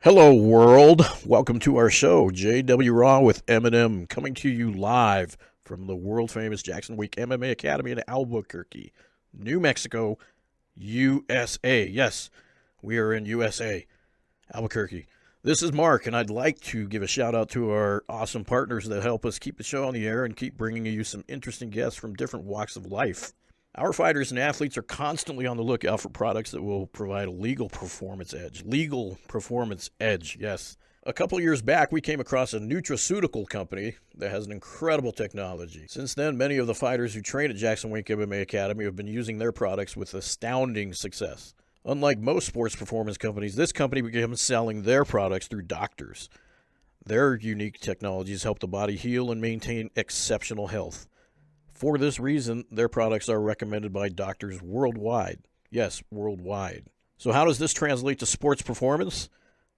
Hello, world. Welcome to our show, JW Raw with M&M, coming to you live from the world-famous Jackson Week MMA Academy in Albuquerque, New Mexico, USA. Yes, we are in USA, Albuquerque. This is Mark, and I'd like to give a shout-out to our awesome partners that help us keep the show on the air and keep bringing you some interesting guests from different walks of life. Our fighters and athletes are constantly on the lookout for products that will provide a legal performance edge. Legal performance edge, yes. A couple years back, we came across a nutraceutical company that has an incredible technology. Since then, many of the fighters who train at Jackson Wink MMA Academy have been using their products with astounding success. Unlike most sports performance companies, this company began selling their products through doctors. Their unique technologies help the body heal and maintain exceptional health. For this reason, their products are recommended by doctors worldwide. Yes, worldwide. So how does this translate to sports performance?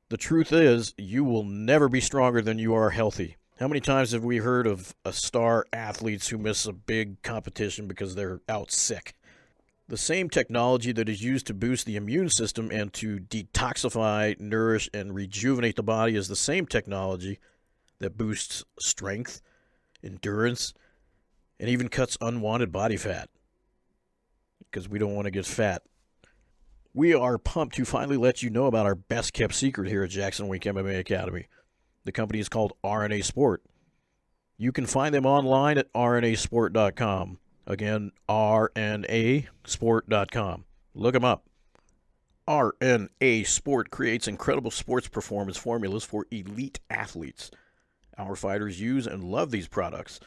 The truth is, you will never be stronger than you are healthy. How many times have we heard of star athletes who miss a big competition because they're out sick? The same technology that is used to boost the immune system and to detoxify, nourish, and rejuvenate the body is the same technology that boosts strength, endurance, and even cuts unwanted body fat, because we don't want to get fat. We are pumped to finally let you know about our best-kept secret here at Jackson Wink MMA Academy. The company is called RNA Sport. You can find them online at rnasport.com. Again, rnasport.com. Look them up. RNA Sport creates incredible sports performance formulas for elite athletes. Our fighters use and love these products.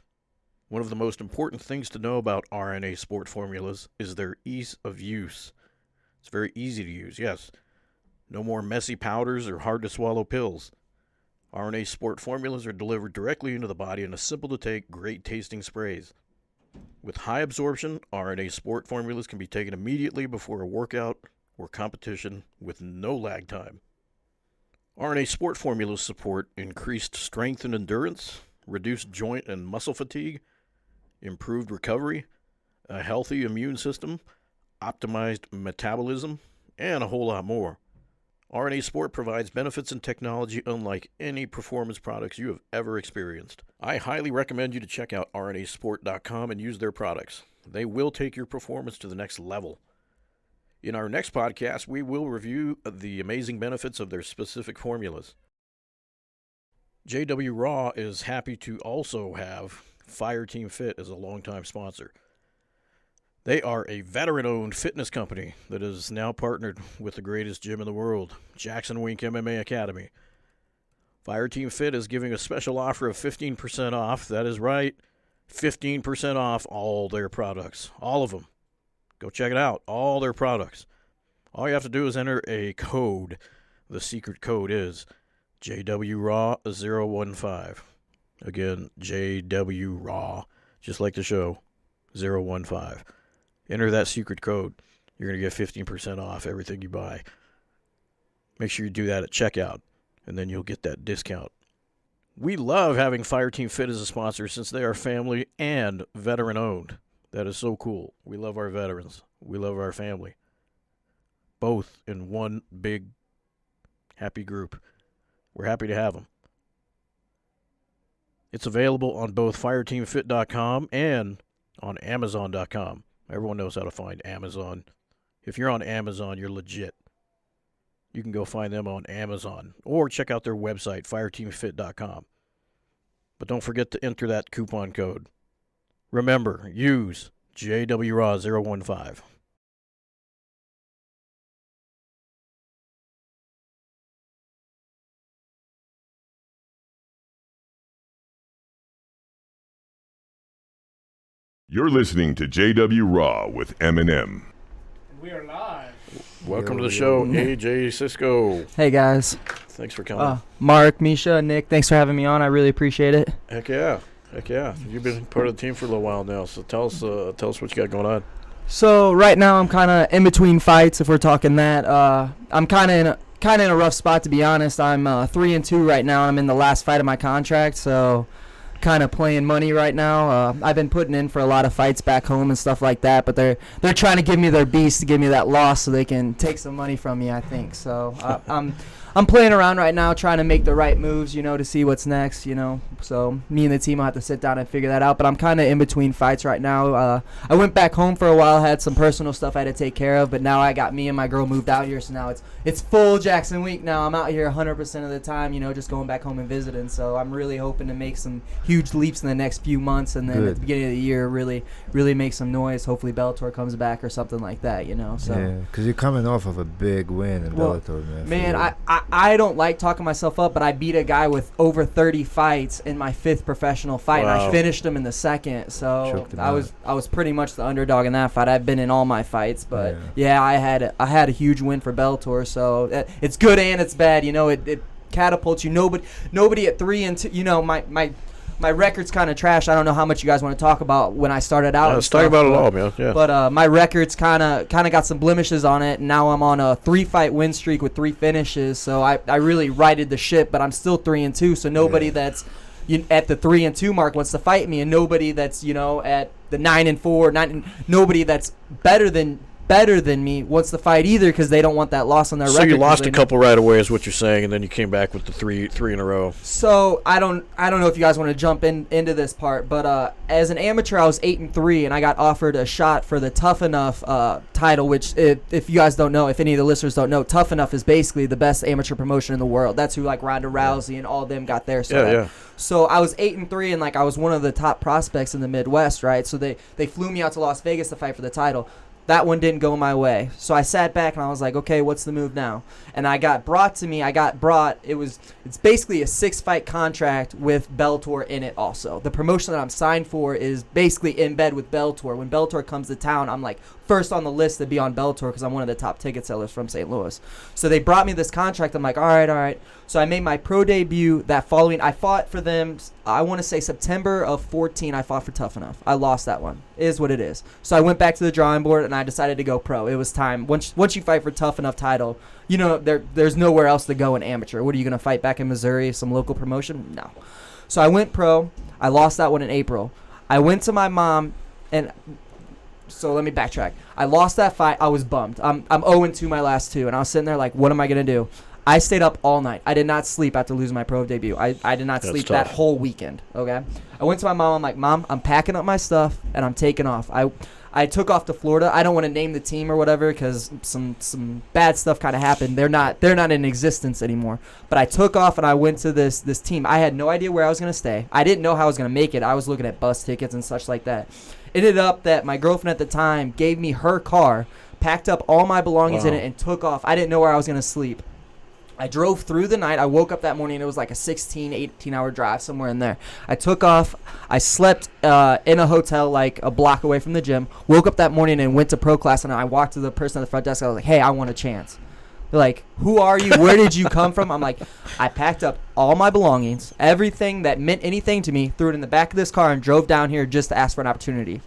One of the most important things to know about RNA Sport formulas is their ease of use. It's very easy to use, yes. No more messy powders or hard-to-swallow pills. RNA Sport formulas are delivered directly into the body in a simple-to-take, great-tasting sprays. With high absorption, RNA Sport formulas can be taken immediately before a workout or competition with no lag time. RNA Sport formulas support increased strength and endurance, reduced joint and muscle fatigue, improved recovery, a healthy immune system, optimized metabolism, and a whole lot more. RNA Sport provides benefits and technology unlike any performance products you have ever experienced. I highly recommend you to check out rnasport.com and use their products. They will take your performance to the next level. In our next podcast, we will review the amazing benefits of their specific formulas. JW Raw is happy to also have Fireteam Fit as a longtime sponsor. They are a veteran-owned fitness company that is now partnered with the greatest gym in the world, Jackson Wink MMA Academy. Fireteam Fit is giving a special offer of 15% off. That is right, 15% off all their products, all of them. Go check it out, all their products. All you have to do is enter a code. The secret code is JWRAW015. Again, JW Raw, just like the show, 015. Enter that secret code. You're going to get 15% off everything you buy. Make sure you do that at checkout, and then you'll get that discount. We love having Fireteam Fit as a sponsor since they are family and veteran-owned. That is so cool. We love our veterans. We love our family. Both in one big, happy group. We're happy to have them. It's available on both fireteamfit.com and on amazon.com. Everyone knows how to find Amazon. If you're on Amazon, you're legit. You can go find them on Amazon or check out their website, fireteamfit.com. But don't forget to enter that coupon code. Remember, use JWRAW015. You're listening to JW Raw with Eminem. We are live. Welcome to the show, AJ Siscoe. Hey guys. Thanks for coming. Mark, Misha, Nick, thanks for having me on. I really appreciate it. Heck yeah. You've been part of the team for a little while now, so tell us what you got going on. So right now I'm kind of in between fights. If we're talking that, I'm kind of in a rough spot, to be honest. I'm 3-2 right now. I'm in the last fight of my contract, so kind of playing money right now. I've been putting in for a lot of fights back home and stuff like that, but they're trying to give me their beast to give me that loss so they can take some money from me, I think. So I'm playing around right now, trying to make the right moves, to see what's next, So me and the team will have to sit down and figure that out. But I'm kind of in between fights right now. I went back home for a while, had some personal stuff I had to take care of, but now I got me and my girl moved out here, so now it's full Jackson week now. I'm out here 100% of the time, just going back home and visiting. So I'm really hoping to make some huge leaps in the next few months, and then at the beginning of the year, really make some noise. Hopefully Bellator comes back or something like that, So yeah, because you're coming off of a big win in Bellator, man. Man, I don't like talking myself up, but I beat a guy with over 30 fights in my 5th professional fight, and I finished him in the 2nd. So I was pretty much the underdog in that fight. I've been in all my fights, but I had a huge win for Bellator. So it's good and it's bad. It catapults you. Nobody at 3-2. My record's kind of trash. I don't know how much you guys want to talk about when I started out. Let's talk about it all, man. Yeah. But my record's kind of got some blemishes on it. And now I'm on a 3-fight win streak with 3 finishes. So I really righted the ship, but I'm still 3-2. So nobody that's at the 3-2 mark wants to fight me, and nobody that's at the 9-4, nobody that's better than me wants to fight either, because they don't want that loss on their record. So you lost a couple right away is what you're saying, and then you came back with the three in a row. So I don't know if you guys want to jump into this part, but as an amateur I was 8-3, and I got offered a shot for the Tough Enough title, which if you guys don't know, if any of the listeners don't know, Tough Enough is basically the best amateur promotion in the world. That's who like Ronda Rousey and all of them got there. So So I was 8-3, and I was one of the top prospects in the Midwest, right? So they flew me out to Las Vegas to fight for the title. That one didn't go my way. So I sat back and I was like, okay, what's the move now? And it's basically a 6-fight contract with Bellator in it also. The promotion that I'm signed for is basically in bed with Bellator. When Bellator comes to town, I'm first on the list to be on Bellator because I'm one of the top ticket sellers from St. Louis. So they brought me this contract. I'm like, all right. So I made my pro debut that following. I fought for them, I want to say September of 14, I fought for Tough Enough. I lost that one. It is what it is. So I went back to the drawing board and I decided to go pro. It was time. Once you fight for Tough Enough title, there's nowhere else to go in amateur. What are you going to fight back in Missouri, some local promotion? No. So I went pro. I lost that one in April. I went to my mom, and so let me backtrack. I lost that fight. I was bummed. I'm 0-2 my last 2, and I was sitting there like, what am I going to do? I stayed up all night. I did not sleep after losing my pro debut. I did not sleep that whole weekend, okay? I went to my mom. I'm like, Mom, I'm packing up my stuff, and I'm taking off. I took off to Florida. I don't want to name the team or whatever because some bad stuff kind of happened. They're not in existence anymore. But I took off, and I went to this team. I had no idea where I was going to stay. I didn't know how I was going to make it. I was looking at bus tickets and such like that. It ended up that my girlfriend at the time gave me her car, packed up all my belongings in it, and took off. I didn't know where I was going to sleep. I drove through the night. I woke up that morning. It was like a 18-hour drive, somewhere in there. I took off. I slept in a hotel like a block away from the gym. Woke up that morning and went to pro class, and I walked to the person at the front desk. I was like, hey, I want a chance. They're like, who are you? Where did you come from? I'm like, I packed up all my belongings, everything that meant anything to me, threw it in the back of this car, and drove down here just to ask for an opportunity.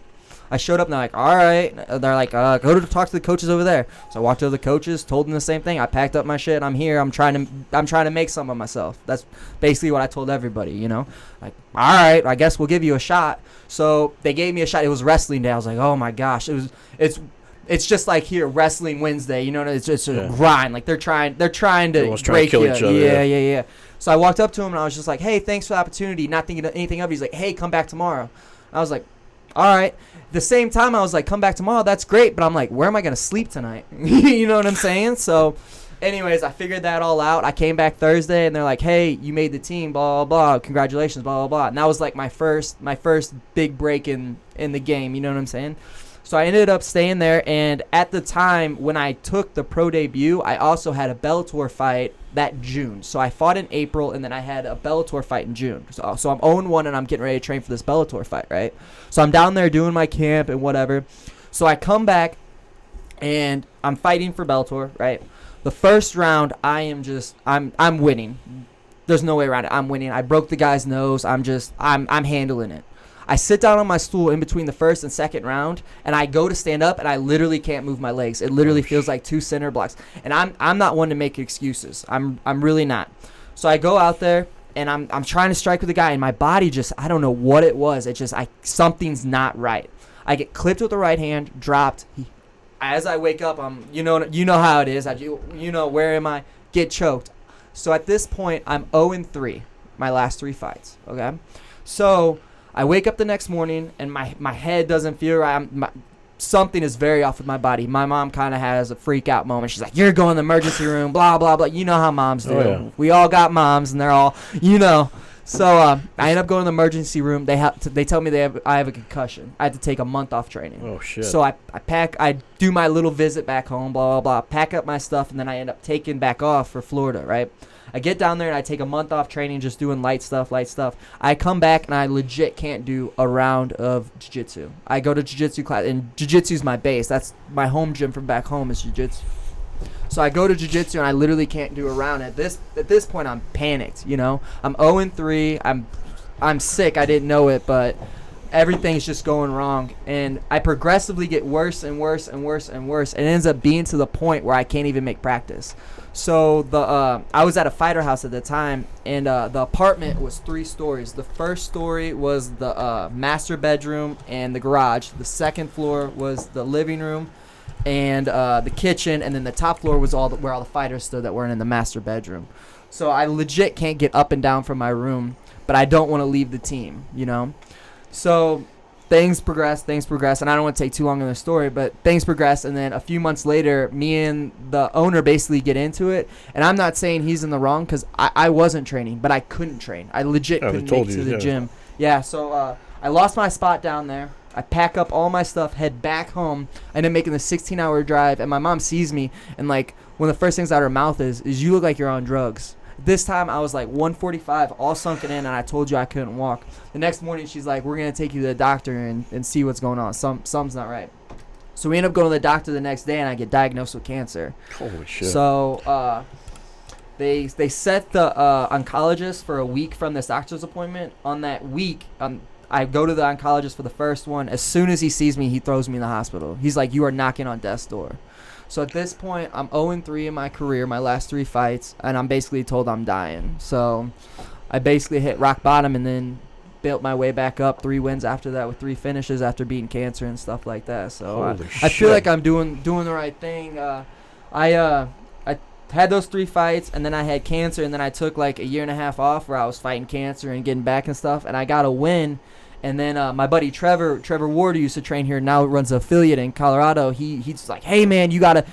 I showed up, and they're like, all right. They're like, go to talk to the coaches over there. So I walked to the coaches, told them the same thing. I packed up my shit. I'm here. I'm trying to make some of myself. That's basically what I told everybody, Like, all right, I guess we'll give you a shot. So they gave me a shot. It was wrestling day. I was like, oh my gosh. It's just like here, Wrestling Wednesday. It's just a grind. Like they're trying to break you. Each other, yeah. So I walked up to him, and I was just like, hey, thanks for the opportunity. Not thinking anything of it. He's like, hey, come back tomorrow. I was like, all right. The same time, I was like, come back tomorrow. That's great. But I'm like, where am I going to sleep tonight? You know what I'm saying? So anyways, I figured that all out. I came back Thursday, and they're like, hey, you made the team, blah, blah, blah. Congratulations, blah, blah, blah. And that was like my first big break in the game. You know what I'm saying? So I ended up staying there. And at the time when I took the pro debut, I also had a Bellator fight that June. So I fought in April, and then I had a Bellator fight in June. So I'm 0-1, and I'm getting ready to train for this Bellator fight, right? So I'm down there doing my camp and whatever. So I come back, and I'm fighting for Bellator, right? The first round, I'm winning. There's no way around it. I'm winning. I broke the guy's nose. I'm handling it. I sit down on my stool in between the first and second round, and I go to stand up, and I literally can't move my legs. It literally feels like 2 center blocks. And I'm not one to make excuses. I'm really not. So I go out there, and I'm trying to strike with the guy, and my body just, I don't know what it was. It just, something's not right. I get clipped with the right hand, dropped. As I wake up, you know how it is. Where am I? Get choked. So at this point, I'm 0-3, my last 3 fights, okay? So I wake up the next morning, and my head doesn't feel right. Something is very off with my body. My mom kind of has a freak out moment. She's like, you're going to the emergency room, blah, blah, blah. You know how moms do. Oh, yeah. We all got moms, and they're all, you know. So I end up going to the emergency room. They tell me I have a concussion. I had to take a month off training. Oh, shit. So I do my little visit back home, blah, blah, blah, pack up my stuff, and then I end up taking back off for Florida, right? I get down there and I take a month off training, just doing light stuff. I come back and I legit can't do a round of jiu-jitsu. I go to jiu-jitsu class, and jiu-jitsu's my base. That's my home gym from back home is jiu-jitsu. So I go to jiu-jitsu and I literally can't do a round. At this point, I'm panicked, you know. I'm 0-3. I'm sick. I didn't know it, but everything's just going wrong. And I progressively get worse and worse and worse and worse. And it ends up being to the point where I can't even make practice. So I was at a fighter house at the time, and the apartment was 3 stories. The first story was the master bedroom and the garage. The second floor was the living room and the kitchen, and then the top floor was where all the fighters stood that weren't in the master bedroom. So I legit can't get up and down from my room, but I don't want to leave the team, you know. So things progress, and I don't want to take too long in the story, but things progress, and then a few months later, me and the owner basically get into it, and I'm not saying he's in the wrong, because I wasn't training, but I couldn't train. I legit couldn't make it to the gym. Yeah, so I lost my spot down there. I pack up all my stuff, head back home. I end up making the 16-hour drive, and my mom sees me, and like one of the first things out of her mouth is you look like you're on drugs. This time I was like 145, all sunken in, and I told you I couldn't walk. The next morning she's like, we're going to take you to the doctor and see what's going on. Something's not right. So we end up going to the doctor the next day, and I get diagnosed with cancer. Holy shit. So they set the oncologist for a week from this doctor's appointment. On that week, I go to the oncologist for the first one. As soon as he sees me, he throws me in the hospital. He's like, you are knocking on death's door. So at this point, I'm 0-3 in my career, my last 3 fights, and I'm basically told I'm dying. So I basically hit rock bottom and then built my way back up. 3 wins after that with 3 finishes after beating cancer and stuff like that. So I feel like I'm doing the right thing. I had those 3 fights, and then I had cancer, and then I took like a year and a half off where I was fighting cancer and getting back and stuff, and I got a win. And then my buddy Trevor Ward, who used to train here, now runs an affiliate in Colorado. He's like, hey man, you gotta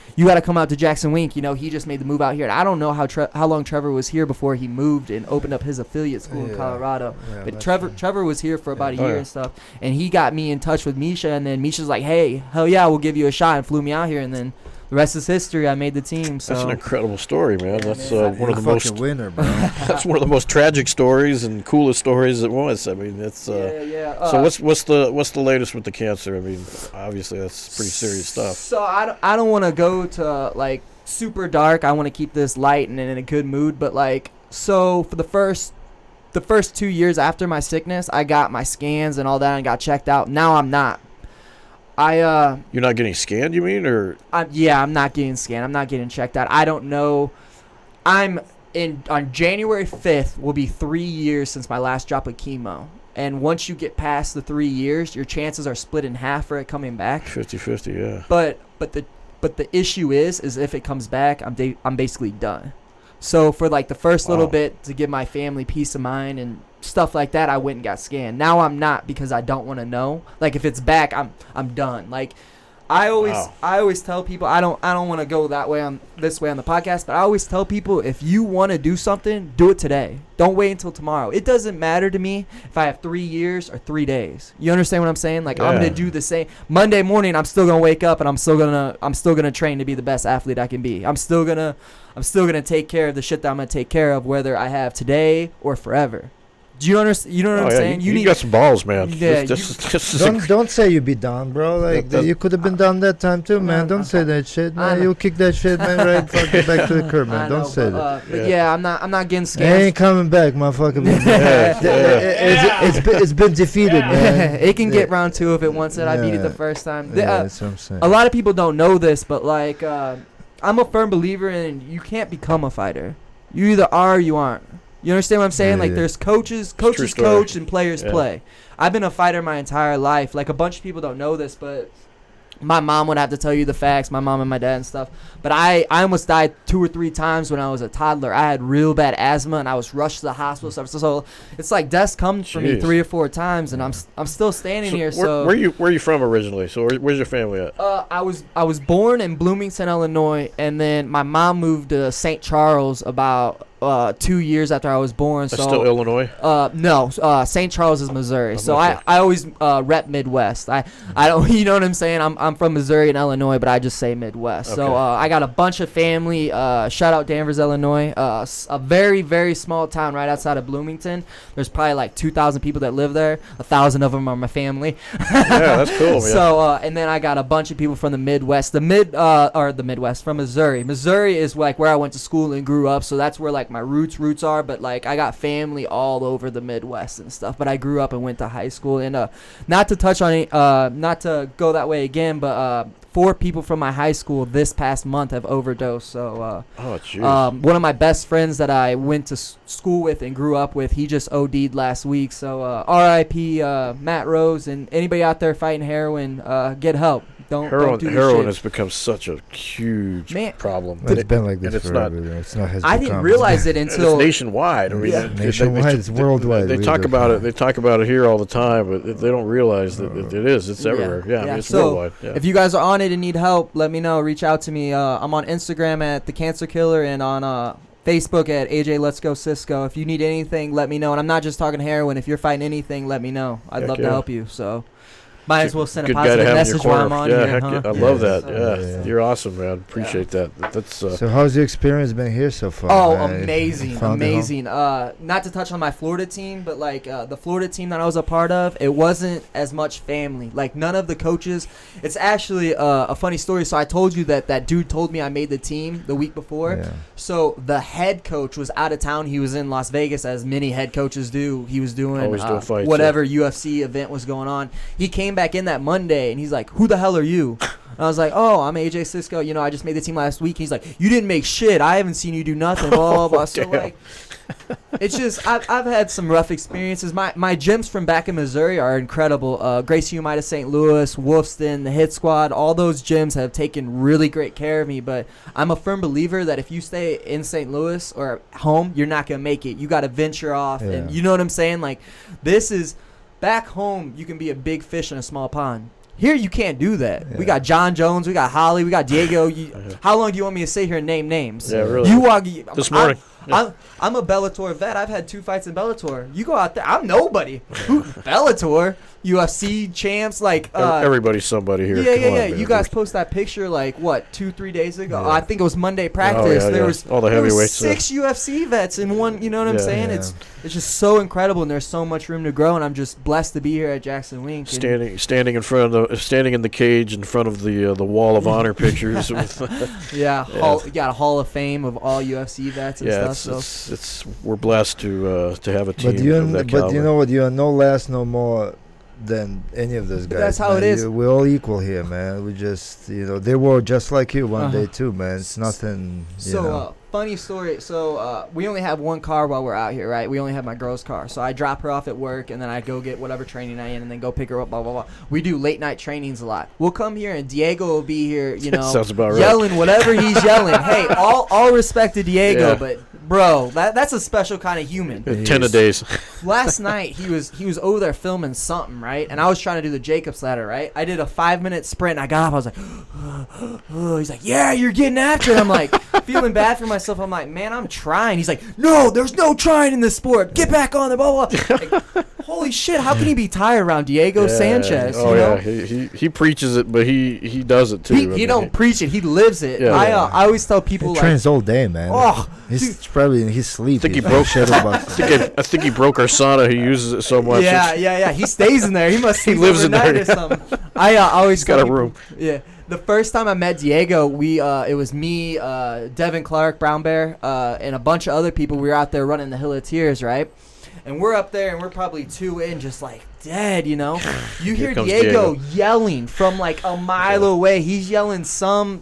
come out to Jackson Wink. You know, he just made the move out here. And I don't know how long Trevor was here before he moved and opened up his affiliate school in Colorado. Yeah, but Trevor was here for about a year and stuff. And he got me in touch with Misha, and then Misha's like, hey, hell yeah, we'll give you a shot, and flew me out here. And then the rest is history. I made the team. So that's an incredible story, man. That's one of the most winner, bro. That's one of the most tragic stories and coolest stories it was. I mean, it's so what's the latest with the cancer? I mean, obviously that's pretty serious stuff. So I don't want to go to like super dark. I want to keep this light and in a good mood. But like, so for the first 2 years after my sickness, I got my scans and all that and got checked out. Now I'm not. You're not getting scanned, you mean, or? I'm not getting scanned. I'm not getting checked out. I don't know. On January 5th will be 3 years since my last drop of chemo. And once you get past the 3 years, your chances are split in half for it coming back. 50-50, yeah. But the issue is if it comes back, I'm basically done. So for like the first little bit to give my family peace of mind and stuff like that, I went and got scanned. Now I'm not, because I don't want to know. Like if it's back, I'm done. Like I always tell people, I don't want to go this way on the podcast, but I always tell people, if you want to do something, do it today. Don't wait until tomorrow. It doesn't matter to me if I have 3 years or 3 days. You understand what I'm saying? Like I'm gonna do the same. Monday morning, I'm still gonna wake up and I'm still gonna train to be the best athlete I can be. I'm still gonna take care of the shit that I'm gonna take care of, whether I have today or forever. Do you understand? You know what I'm saying? You got some balls, man. Yeah, Don't say you be down, bro. Like you could have been down that time too, man. Don't say that shit, man. You kick that shit, man. Right, fucking back to the curb, man. Don't say that. But yeah, I'm not getting It scammed. ain't coming back, motherfucker. It's been defeated, man. It can get round 2 if it wants it. I beat it the first time. That's what I'm saying. A lot of people don't know this, but like I'm a firm believer in you can't become a fighter. You either are or you aren't. You understand what I'm saying? Like there's coaches coach and players play. I've been a fighter my entire life. Like a bunch of people don't know this, but My mom would have to tell you the facts, my mom and my dad and stuff. But I almost died 2 or 3 times when I was a toddler. I had real bad asthma, and I was rushed to the hospital. So it's like death comes for me 3 or 4 times, and I'm still standing here. So where are you from originally? So where's your family at? I was born in Bloomington, Illinois, and then my mom moved to St. Charles about 2 years after I was born. That's so still Illinois? No, St. Charles is Missouri. So Missouri. I always rep Midwest. I don't, you know what I'm saying? I'm from Missouri and Illinois, but I just say Midwest. Okay. So I got a bunch of family. Shout out Danvers, Illinois. A very, very small town right outside of Bloomington. There's probably like 2,000 people that live there. 1,000 of them are my family. Yeah, that's cool. Man. So and then I got a bunch of people from the Midwest. The Midwest from Missouri. Missouri is like where I went to school and grew up. So that's where like my roots are. But like I got family all over the Midwest and stuff. But I grew up and went to high school. And not to touch on it, not to go that way again, but 4 people from my high school this past month have overdosed. So one of my best friends that I went to school with and grew up with, he just OD'd last week. So R.I.P. Matt Rose, and anybody out there fighting heroin, get help. Don't do this heroin shit. has become such a huge problem. It's been like this it's forever. It's not. I didn't realize it until it's nationwide. I mean, yeah. Nationwide, it's worldwide. They talk about it. They talk about it here all the time, but they don't realize that it is. It's everywhere. Yeah, I mean, it's so worldwide. Yeah. If you guys are on it and need help, let me know. Reach out to me. I'm on Instagram at The Cancer Killer and on Facebook at AJ Let's Go Siscoe. If you need anything, let me know. And I'm not just talking heroin. If you're fighting anything, let me know. I'd love to help you. So might as well send a Good guy to positive have in message your while corner. I'm on Yeah, here. heck Huh? I love that. Yeah. Yeah, you're awesome, man. Appreciate that. That's So how's your experience been here so far? Oh, man? amazing. Not to touch on my Florida team, but like the Florida team that I was a part of, it wasn't as much family. Like none of the coaches. It's actually a funny story. So I told you that dude told me I made the team the week before. Yeah. So the head coach was out of town. He was in Las Vegas, as many head coaches do. He was doing fights, whatever UFC event was going on. He came back in that Monday, and he's like, "Who the hell are you?" And I was like, "Oh, I'm AJ Siscoe. You know, I just made the team last week." He's like, "You didn't make shit. I haven't seen you do nothing." Blah blah blah. So like, it's just I've had some rough experiences. My gyms from back in Missouri are incredible. Gracie United St. Louis, Wolfston, the Hit Squad, all those gyms have taken really great care of me. But I'm a firm believer that if you stay in St. Louis or home, you're not gonna make it. You got to venture off, and you know what I'm saying. Like, this is back home. You can be a big fish in a small pond. Here you can't do that. Yeah. We got John Jones, we got Holly, we got Diego. How long do you want me to sit here and name names? Yeah, really. You walk This morning. I'm a Bellator vet. I've had 2 fights in Bellator. You go out there, I'm nobody. Bellator, UFC champs, like everybody's somebody here. Yeah, Come on, yeah. man. You guys post that picture like what, 2-3 days ago? Yeah. I think it was Monday practice. yeah, there yeah. was All the there was heavyweights, 6 UFC vets in one. You know what I'm Yeah. saying? Yeah. It's just so incredible, and there's so much room to grow. And I'm just blessed to be here at Jackson Wink. Standing in front of standing in the cage in front of the wall of honor pictures. Yeah, you got a Hall of Fame of all UFC vets and stuff. It's we're blessed to have a team But of that caliber. you know what? You are no less, no more than any of those guys. That's how man. it is. We're all equal here, man. We just, they were just like you one day too, man. It's nothing. Funny story. So we only have one car while we're out here, right? We only have my girl's car. So I drop her off at work, and then I go get whatever training I in, and then go pick her up. Blah blah blah. We do late night trainings a lot. We'll come here, and Diego will be here. You know, Sounds about right. yelling whatever he's yelling. Hey, all respect to Diego, Yeah. but bro, that's a special kind of human. 10 a days. Last night he was over there filming something, right? And I was trying to do the Jacobs ladder, right? I did a 5-minute sprint, and I got up. I was like, oh. He's like, yeah, you're getting after it. I'm like, feeling bad for myself. I'm like, man, I'm trying. He's like, no, there's no trying in this sport. Get back on there, blah, blah, blah. Like, holy shit, how can he be tired around Diego Sanchez? Oh, you know? yeah. He preaches it, but he does it, too. He don't preach it. He lives it. Yeah. I always tell people, He like, trains all day, man. oh, He's probably in his sleep. I think he He's broke shit about I think he broke our sauna. He uses it so much. yeah. He stays in there. He must sleep lives in overnight there. or something. I always got tell a people- room. Yeah. The first time I met Diego, it was me, Devin Clark, Brown Bear, and a bunch of other people. We were out there running the Hill of Tears, right? And we're up there, and we're probably 2 in, just like dead, you know. You hear comes Diego Diego. yelling from like a mile away. He's yelling some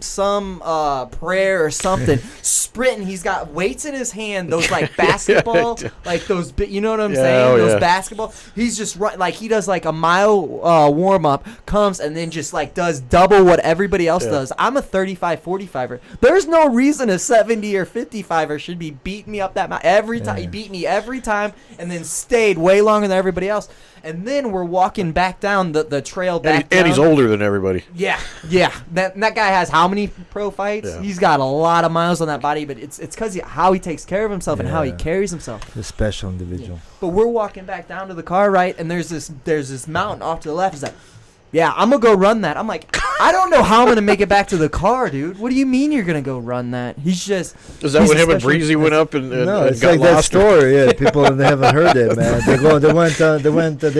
prayer or something. Sprinting. He's got weights in his hand. Those like basketball, like those. You know what I'm saying? Those basketball. He's just like he does like a mile warm up, comes and then just like does double what everybody else does. I'm a 35, 45er. There's no reason a 70 or 55er should be beating me up that mountain every time. He beat me every time and then stayed way longer than everybody else. And then we're walking back down the trail back down. And he's older than everybody. Yeah. That guy has how many pro fights? Yeah. He's got a lot of miles on that body, but it's because how he takes care of himself and how he carries himself. A special individual. Yeah. But we're walking back down to the car, right? And there's this mountain off to the left. He's like, yeah, I'm going to go run that. I'm like, I don't know how I'm going to make it back to the car, dude. What do you mean you're going to go run that? He's just... Is that when him and Breezy went up and no, and it's got like that lost? story. Yeah, people they haven't heard it, man. They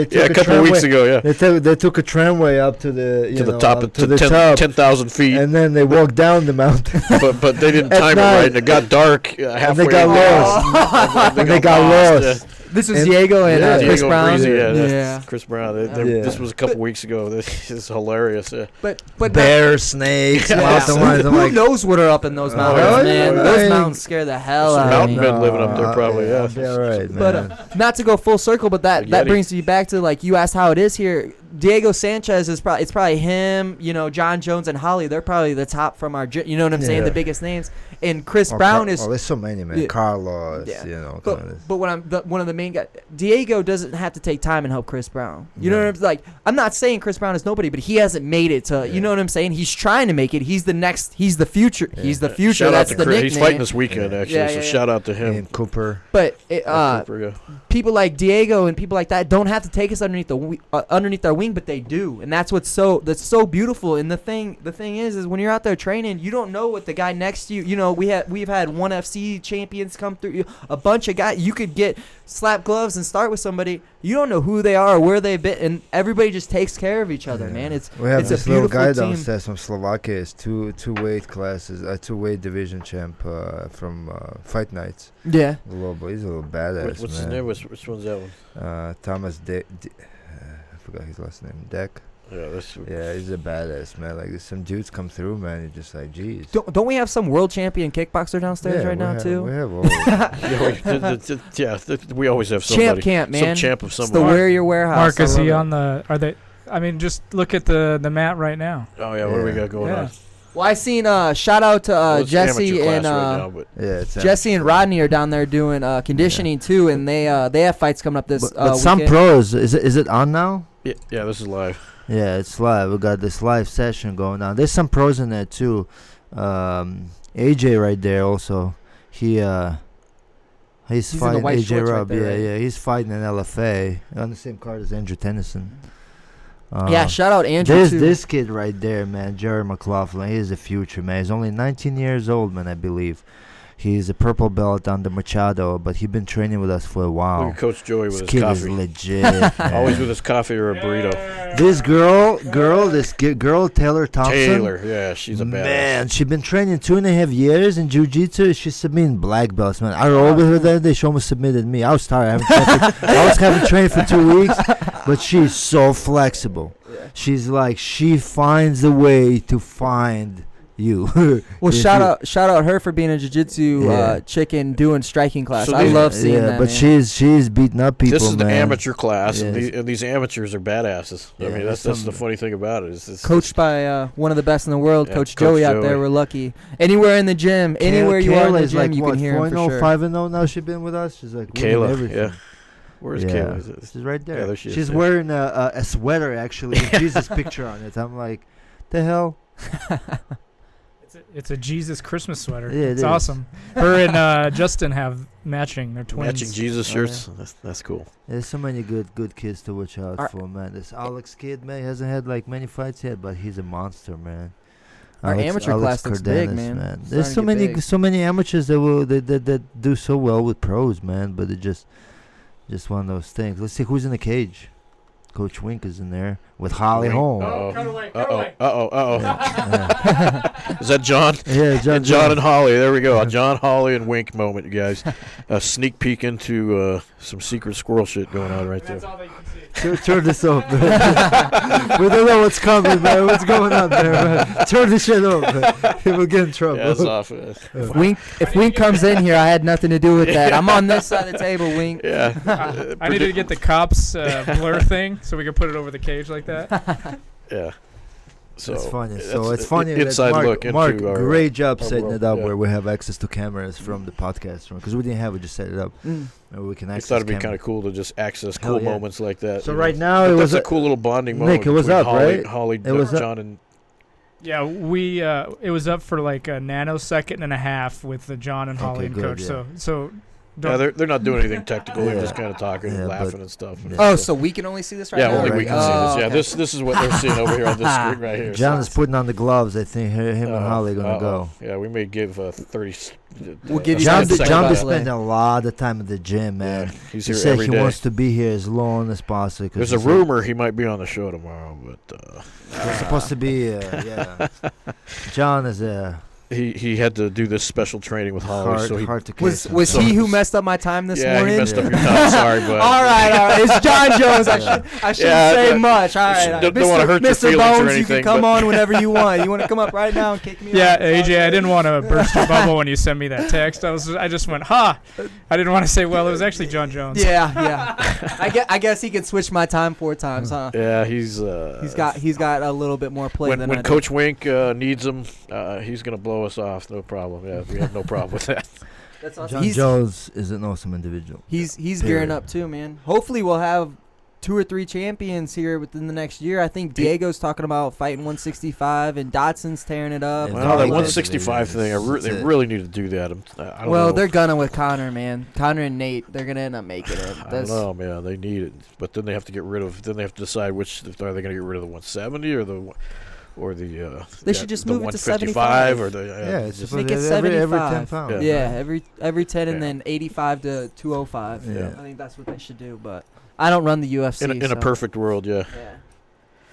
took A couple of weeks ago, yeah. They took a tramway up to the top of to the 10,000 feet. and then they walked down the mountain. but they didn't At time it night. right, and it got dark halfway. got lost. And They got lost. This was And- Diego and yeah. Chris Diego Brown. Breezy, yeah. that's Chris Brown. This was a couple weeks ago. This is hilarious. Yeah. But Bears, snakes, mountain lions. I'm Who like, knows what are up in those mountains, yeah. man? Yeah. Those mountains scare the hell Some out of mountain me. men living up there probably, yeah. I'll be all right, man. But not to go full circle, but that Yeti. brings me back to like you asked how it is here. Diego Sanchez is probably him, you know, John Jones and Holly. They're probably the top from our, you know what I'm saying, Yeah. the biggest names. And Chris Brown is. there's so many, man. Yeah. Carlos, Yeah. you know. But one of the main guys, Diego doesn't have to take time and help Chris Brown. You know what I'm like? I'm not saying Chris Brown is nobody, but he hasn't made it to. You know what I'm saying? He's trying to make it. He's the next. He's the future. Yeah. He's the future. Shout out That's to the Chris. nickname. He's fighting this weekend, actually, Yeah, so yeah. shout out to him. And Cooper. But Cooper, yeah. people like Diego and people like that don't have to take us underneath underneath their wing, but they do, and that's what's so beautiful. And the thing is when you're out there training, you don't know what the guy next to you. You know, we've had ONE FC champions come through. A bunch of guys. You could get slap gloves and start with somebody. You don't know who they are or where they've been, and everybody just takes care of each other, man. We have it's this a little beautiful guy team. downstairs from Slovakia. Is two weight classes, two weight division champ from Fight Nights. Yeah. He's a little badass. What's his man. name? Which one's that one? Thomas I forgot his last name. Deck. Yeah, He's a badass, man. Like there's some dudes come through, man. You're just like, geez. Don't we have some world champion kickboxer downstairs right now too? We have all. we always have somebody. Champ camp, man. Some champ of It's the somebody. Wear Your Warehouse. Mark, I is love he it. on the? Are they? I mean, just look at the mat right now. Oh yeah, what do we got going Yeah. on? Well, I seen shout out to Well, it's Jesse amateur and class right now, but It's Jesse and Rodney are down there doing conditioning too, and they have fights coming up this. But some weekend. pros. Is it on now? yeah, this is live. Yeah, it's live. We got this live session going on. There's some pros in there too. AJ right there also. He's in the fighting white AJ shorts right Robb. there, right? Yeah. He's fighting in LFA on the same card as Andrew Tennyson. Yeah, shout out Andrew There's too. this kid right there, man, Jared McLaughlin. He's the future, man. He's only 19 years old, man, I believe. He's a purple belt under Machado, but he's been training with us for a while. Look at Coach Joey with This his kid is coffee. legit. man. Always with his coffee or a burrito. This girl, Taylor Thompson. Taylor, yeah, she's a badass. Man, she's been training 2.5 years in jiu-jitsu. She's submitting black belts, man. I rolled with her that day. She almost submitted me. I was tired. I haven't trained for 2 weeks, but she's so flexible. She's like, she finds a way to find you. Well, If shout you- out her for being a jiu-jitsu chick and doing striking class. So I these- love seeing that. but man. she's beating up people. This is the man. amateur class, and, Yes. these amateurs are badasses. I Yeah, mean, that's some- the funny thing about it. It's Coached by one of the best in the world, Yeah, Coach Coach Joey out there. Joey. We're lucky. Anywhere in the gym, anywhere you are in the Kayla's gym, like, you can hear him for 4-0, sure. 5-0 now. She's been with us. She's like winning Kayla, everything. yeah. Where's Yeah. Kayla? Is it- She's right there. Yeah, there she is, She's yeah. wearing a sweater actually with Jesus picture on it. I'm like, the hell? It's a Jesus Christmas sweater. Yeah, it it's is. awesome. Her and Justin have matching. They're twins. Matching Jesus Oh, shirts. That's cool. There's so many good kids to watch out Are- for, man. This Alex kid, man, he hasn't had like many fights yet, but he's a monster, man. Our amateur class looks big, man. It's There's starting to get big. so many amateurs that do so well with pros, man. But it just one of those things. Let's see who's in the cage. Coach Wink is in there with Holly Wink. Holm. Oh, cut away, cut Uh-oh. away. Uh-oh. Yeah. Is that John? Yeah, John and Holly. There we go. A John, Holly, and Wink moment, you guys. A sneak peek into some secret squirrel shit going on right there. That's all that you can see. Turn this off, man. We don't know what's coming, man. What's going on there, man? Turn this shit off, man. He will get in trouble. Yeah, it's off. If Wink comes in here, I had nothing to do with that. I'm on this side of the table, Wink. Yeah. I needed to get the cops blur thing so we could put it over the cage like that. Yeah. So it's funny. that's So it's funny that inside look into Mark, our, great job our setting world, it up yeah. where we have access to cameras from the podcast room because we didn't have it. Just set it up. Mm. And we can I access. thought it'd be camera. kind of cool to just access Hell cool yeah. moments like that. So you know. right now But it was that's a cool little bonding moment. Nick, it was between up, right? Holly, It was John, and Yeah, we it was up for like a nanosecond and a half with the John and Holly Okay, and good, Coach. yeah. So yeah, they're not doing anything technical. They're Yeah. just kind of talking and Yeah, laughing but- and stuff. yeah. Oh, so we can only see this right Yeah, now? only we right can now. see this. Oh, Yeah, okay. this is what they're seeing over here on this screen right here. John So- is putting on the gloves. I think him and Holly are gonna go. Yeah, we may give 30. We'll give you John, guys a John second been delay. spending a lot of time at the gym, man. Yeah, he's He here said every he day. wants to be here as long as possible. 'cause There's a he said- rumor he might be on the show tomorrow, but It's supposed to be, yeah. John is he had to do this special training with Holly, so he hard to Was catch. was he who messed up my time this yeah morning? he messed up your time. Sorry, but all right. It's John Jones. I shouldn't say but- much. All right, Don't wanna hurt your Mr. feelings or Bones, you anything, can come but- on whenever you want. You want to come up right now and kick me yeah, off? AJ, I didn't want to burst your bubble when you sent me that text. I just went, ha! I didn't want to say, well, it was actually John Jones. Yeah. I guess he could switch my time 4 times, huh? yeah, he's got a little bit more play than I when do. Coach Wink needs him, he's gonna blow us off. No problem. Yeah, we have no problem with that. That's awesome. John Jones is an awesome individual. He's Period. gearing up too, man. Hopefully we'll have 2 or 3 champions here within the next year. I think Diego's talking about fighting 165 and Dotson's tearing it up. Yeah, Well, that Dog 165 thing, they really need to do that. I don't Well, know. they're gonna with Connor, man. Connor and Nate, they're gonna end up making it. I don't know, man. They need it, but then they have to get rid of. Then they have to decide which. Are they going to get rid of the 170 or the? They should just the move it to 155 75. or the Yeah, it's just, supposed Make to it every 75. 10 pounds. Yeah. Every 10 and Yeah. then 85 to 205. Yeah. I think that's what they should do. But I don't run the UFC. in a so- perfect world, yeah. Yeah.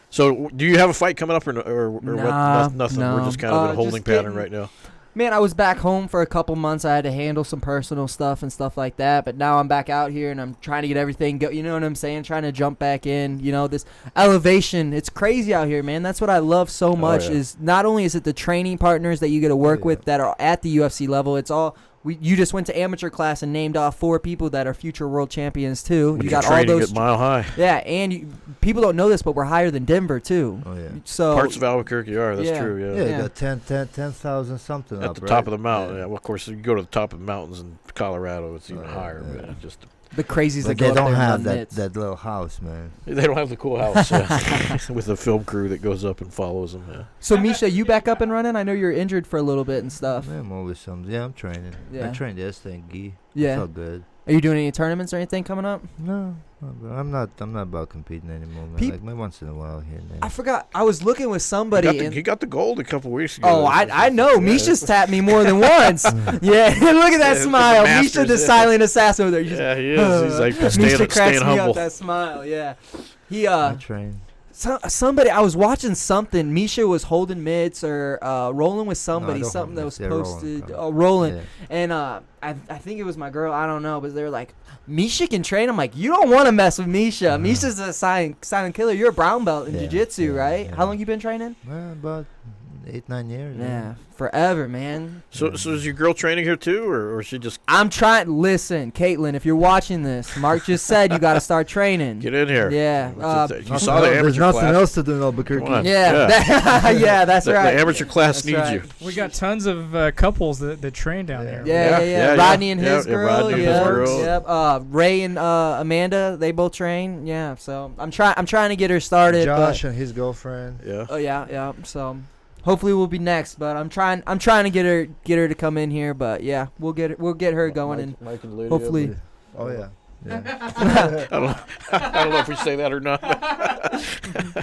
So, do you have a fight coming up or what? Nah, Nothing. no. We're just kind of in a Just holding pattern getting- right now. Man, I was back home for a couple months. I had to handle some personal stuff and stuff like that. But now I'm back out here and I'm trying to get everything go. You know what I'm saying? Trying to jump back in. You know, this elevation. It's crazy out here, man. That's what I love so much. yeah. Is not only is it the training partners that you get to work Yeah. with that are at the UFC level. It's all. You just went to amateur class and named off 4 people that are future world champions too. You got all training those. at Mile High. Yeah, and people don't know this, but we're higher than Denver too. Oh, yeah. So Parts of Albuquerque are. That's Yeah. true. Yeah, Yeah. you got 10,000 something At up, the right? top of the mountain. Yeah. Well, of course, if you go to the top of the mountains in Colorado, it's even Oh, higher. yeah. But it just the crazies But that go they up don't there and have run that, nits. that little house, man. they don't have the cool house with the film crew that goes up and follows them. Yeah. So Misha, you back up and running? I know you're injured for a little bit and stuff. Yeah, I'm always something. Yeah, I'm training. Yeah. I trained yesterday in Gi. Yeah. It's all good. Are you doing any tournaments or anything coming up? No, I'm not about competing anymore, man. Peop- Like maybe once in a while here and there. I forgot. I was looking with somebody. He got the gold a couple weeks ago. Oh, I know. Yeah. Misha's tapped me more than once. Yeah, look at that Yeah, the smile. Misha, Masters, the yeah. silent assassin over there. He's Yeah, he is. He's like Misha staying cracks me humble. up. That smile. Yeah. He I train. somebody. I was watching something. Misha was holding mitts or rolling with somebody. don't something that hold was mitts. Yeah, rolling, posted. probably. Rolling. Yeah. And I think it was my girl. I don't know, but they were like, Misha can train. I'm like, you don't want to mess with Misha. Misha's a silent killer. You're a brown belt in Yeah, jiu-jitsu, yeah, right? yeah. How long you been training? Well, about 8-9 years. Yeah, forever, man. So is your girl training here too, or she just I'm trying. Listen, Caitlin, if you're watching this, Mark just said you got to start training. get in here? Yeah. What's it- you Nothing saw the else- amateur There's nothing class. else to do in Albuquerque. Come on. Yeah, yeah, that's The right. amateur class That's needs right. you. We got tons of couples that train down Yeah. there. Yeah. Yeah, Rodney and yeah, his yeah, girl. Rodney and his Yep. girl. Yep. Ray and Amanda, they both train. Yeah. So I'm trying to get her started. Josh and his girlfriend. Yeah. But, oh yeah. So hopefully we'll be next. But I'm trying to get her to come in here. But yeah, we'll get her going and Mike and Lydia, hopefully. Oh yeah. Yeah. I don't know if we say that or not.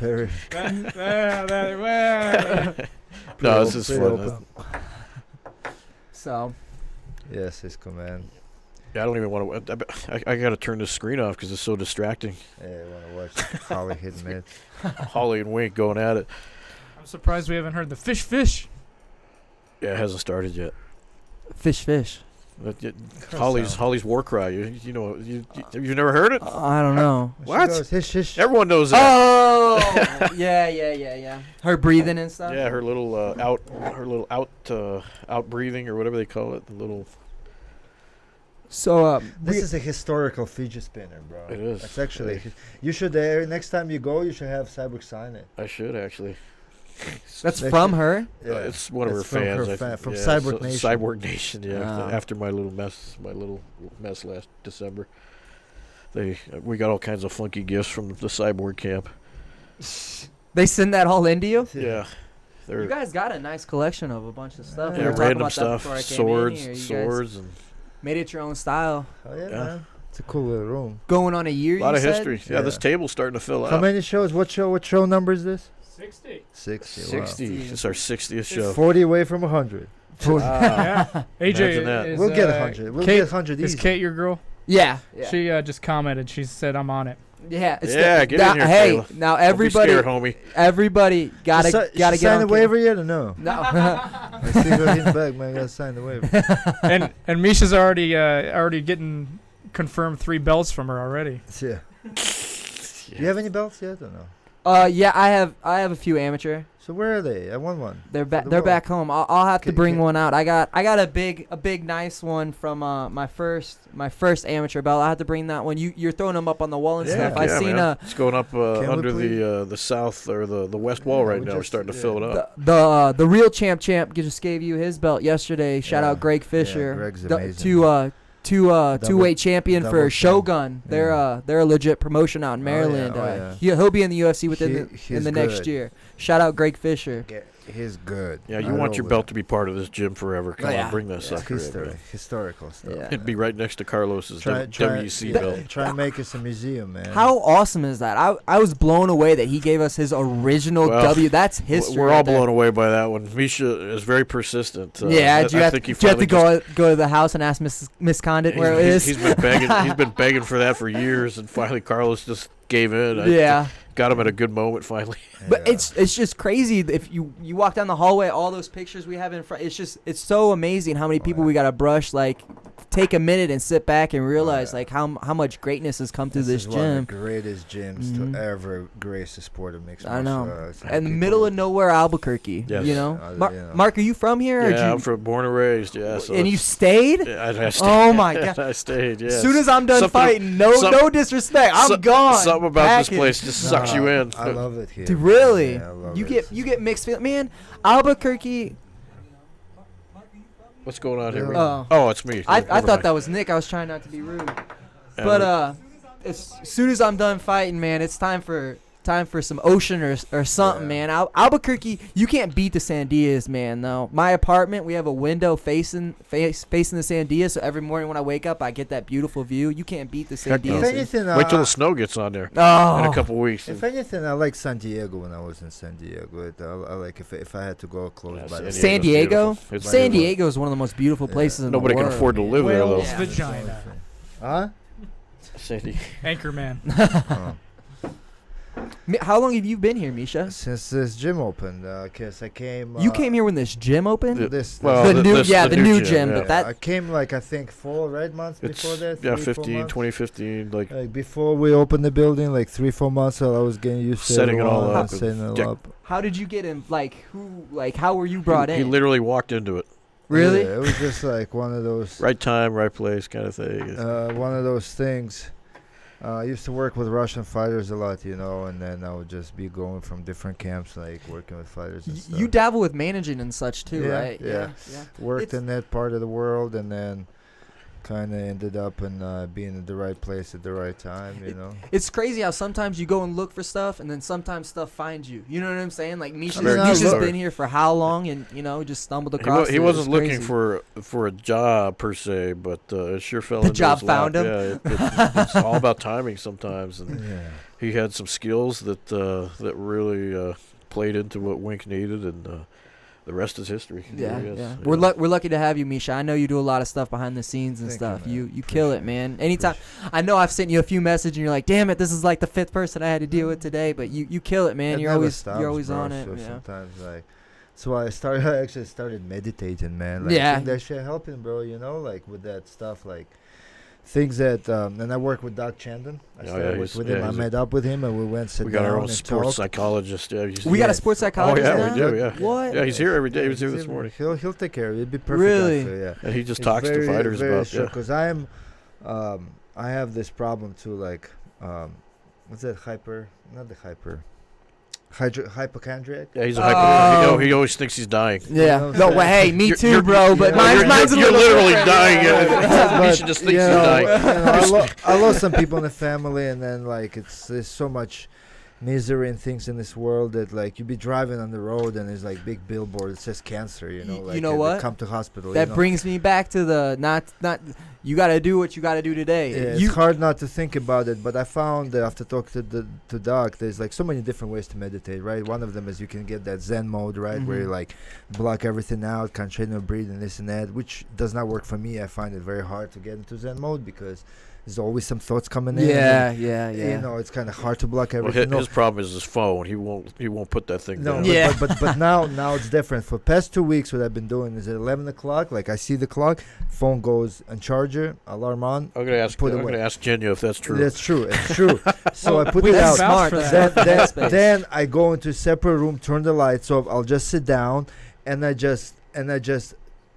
Very, No, this is pretty fun. open. So Yeah, Cisco, man. Yeah, I don't even want to. I got to turn this screen off because it's so distracting. Yeah, I want to watch Holly hit mitts. Holly and Wink going at it. I'm surprised we haven't heard the fish. Yeah, it hasn't started yet. fish. Holly's war cry. You know, you never heard it? I don't know. What? She goes, hish, hish. Everyone knows that. Oh, yeah. Her breathing and stuff. Yeah, her little out breathing or whatever they call it. The little. So This is a historical fidget spinner, bro. It is. It's actually. You should next time you go, you should have Cyborg sign it. I should actually. that's from her. It's one of her It's from fans. from Cyborg Nation. Cyborg Nation. Yeah. Oh. After my little mess last December, we got all kinds of funky gifts from the Cyborg camp. They send that all into you. Yeah. You guys got a nice collection of a bunch of stuff. We Yeah, were talking random about that stuff, before I came in here. You swords, guys and made it your own style. Oh yeah, Yeah. man. It's a cool little room. Going on a year. a lot you of said? history. Yeah, this Yeah. table's starting to fill How out. many shows? What show number is this? 60. 60. 60. It's our 60th show. 40 away from 100. Ah, Yeah. AJ, Imagine that. is, We'll get 100. We'll Kate, get 100 is easy. Kate your girl? Yeah. She just commented. She said, "I'm on it." Yeah. It's Yeah, get in here, Hey, Kayla. now Don't be scared, everybody homie. gotta She get signed on the waiver yet or no? No. I see her in the back, man. Gotta sign the waiver. and Misha's already getting confirmed 3 belts from her already. Yeah. Do you have any belts yet or no? Yeah, I have a few amateur. So where are they? I want one. They're back. the They're world. back home. I'll have to Can- bring can- one out. I got a big nice one from my first amateur belt. I have to bring that one. You're throwing them up on the wall and Yeah, stuff. I seen man. It's going up we under please? the south or the west wall Yeah, right we now. We're just- starting to yeah. fill it up. the real champ just gave you his belt yesterday. Shout Yeah. out Greg Yeah, Fisher. Greg's The- amazing. two-weight champion double for champ. Shogun. Yeah. They're a legit promotion out in Oh, yeah, Maryland. oh, yeah. He'll be in the UFC He's in the next good. year. Shout out Greg Fisher. He's good. Yeah, you Right want your over belt to be part of this gym forever. Come Yeah. on, bring that It's sucker in, history, man. historical stuff. Yeah. It'd be right next to Carlos's Try, WEC yeah, belt. try and make us a museum, man. How awesome is that? I was blown away that he gave us his original Well, W. That's history. We're all right there. blown away by that one. Misha is very persistent. Yeah, I do you have think he to finally go to the house and ask Miss Condit where it is? He's been begging. He's been begging for that for years, and finally Carlos just gave in. Yeah. Got him at a good moment finally. But Yeah. it's just crazy if you walk down the hallway, all those pictures we have in front. It's so amazing how many people we gotta brush. Like, take a minute and sit back and realize yeah. like how much greatness has come through this is one of gym. the greatest gyms Mhm. to ever grace the sport of mixed I know. martial arts. In the middle of nowhere, Albuquerque. Yes. You know, You know. Mark, are you from here? Or Yeah, you, I'm from born and raised. Yeah, so and you stayed? Yeah, I stayed. Oh my God. I stayed. Yeah. As soon as I'm done Something- fighting, no disrespect, I'm gone. Something about Packing. this place just sucks you in. I love it here. Dude, really? Yeah, I love you it. get mixed feelings, man. Albuquerque. What's going on here? Yeah. Oh, it's me. I Never thought mind. that was Nick. I was trying not to be rude. Yeah, But as soon as I'm done fighting, man, it's time for some ocean or something, Yeah. man. Albuquerque, you can't beat the Sandias, man. Though my apartment, we have a window facing the Sandias, so every morning when I wake up, I get that beautiful view. You can't beat the Heck no. If Sandias. anything, Wait till the snow gets on there Oh, in a couple weeks. If anything, I like San Diego when I was in San Diego. I like if I had to go close Yeah, by. the San Diego's Diego? beautiful. It's San beautiful. Diego is one of the most beautiful places in Nobody the can world. afford to live there though. Whale's Yeah. vagina. Huh? San Diego. Anchorman. Oh. How long have you been here, Misha? Since this gym opened, cause I came. You came here when this gym opened? Yeah. This. Well, The th- new- this- yeah, the new gym, yeah. but that- I came like I think 4 months It's before that. yeah, 3, 4 15, months. 2015, like Like before we opened the building, like 3-4 months, I was getting used to Setting it all everyone up and and setting it dec- up. How did you get in? How were you brought he in? literally walked into it. Really? Yeah, it was just like one of those. Right time, right place kind of thing. One of those things. I used to work with Russian fighters a lot, and then I would just be going from different camps, like working with fighters and stuff. You dabble with managing and such too, Yeah, right? yeah. Worked It's- in that part of the world, and then kind of ended up in being at the right place at the right time, It's crazy how sometimes you go and look for stuff, and then sometimes stuff finds you. You know what I'm saying? Like Misha's I mean, I look- been here for how long, and just stumbled He, across. he it. wasn't It's looking crazy. for a job per se, but it sure fell The into job his lap. found him? Yeah, it's all about timing sometimes, and Yeah. he had some skills that really played into what Wink needed, and the rest is history. It Yeah, really is. yeah. We're lucky to have you, Misha. I know you do a lot of stuff behind the scenes and Thank you, stuff. man. You kill it, man. Anytime. I know I've sent you a few messages, and you're like, "Damn it, this is like the 5th person I had to deal with today." But you kill it, man. It you're never always stops, you're always bro, on it. so Yeah. sometimes So I actually started meditating, man. Like, Yeah. I think that shit helping, bro. You know, like with that stuff, like things that. And I work with Doc Chandon. I started he's- with him. yeah, I he's met up with him, and we went sit We down got our own and sports talk. psychologist. Yeah, We got Yeah. a sports psychologist yeah, now? we do, yeah. What? Yeah, he's here every day. He was here He's this morning. He'll take care of it. It'd be perfect. Really? Actually, yeah. And he just He's talks to fighters about because I am, I have this problem too. Like, what's that? Hypochondriac. Yeah, he's a Oh. hyper. He always thinks he's dying. Yeah. know what No, I'm well, hey, me too, bro. But you're- mine's a you're little literally different. dying. But, He should just think you he's know, dying. I lost some people in the family, and then like there's so much misery and things in this world that like you be driving on the road and there's like big billboard that says cancer. You know, like You know and what? come to hospital. That you know? brings me back to the not. You got to do what you got to do today. Yeah, You it's hard not to think about it, but I found that after talking to Doc, there's like so many different ways to meditate, right? One of them is you can get that Zen mode, right, where you Mhm. like block everything out, concentrate on breathing, this and that, which does not work for me. I find it very hard to get into Zen mode because there's always some thoughts coming in. Yeah, and, yeah, yeah. You know, it's kind of hard to block Well, everything. his problem is his phone. He won't put that thing No, down. Yeah. but now it's different. For past 2 weeks, what I've been doing is at 11 o'clock, like I see the clock, phone goes on charger, alarm on. I'm gonna ask. Put I'm away. gonna ask Jenya if that's true. That's true. It's true. So I put it That's out. smart. for That's that. smart. Then I go into a separate room, turn the lights off. I'll just sit down and I just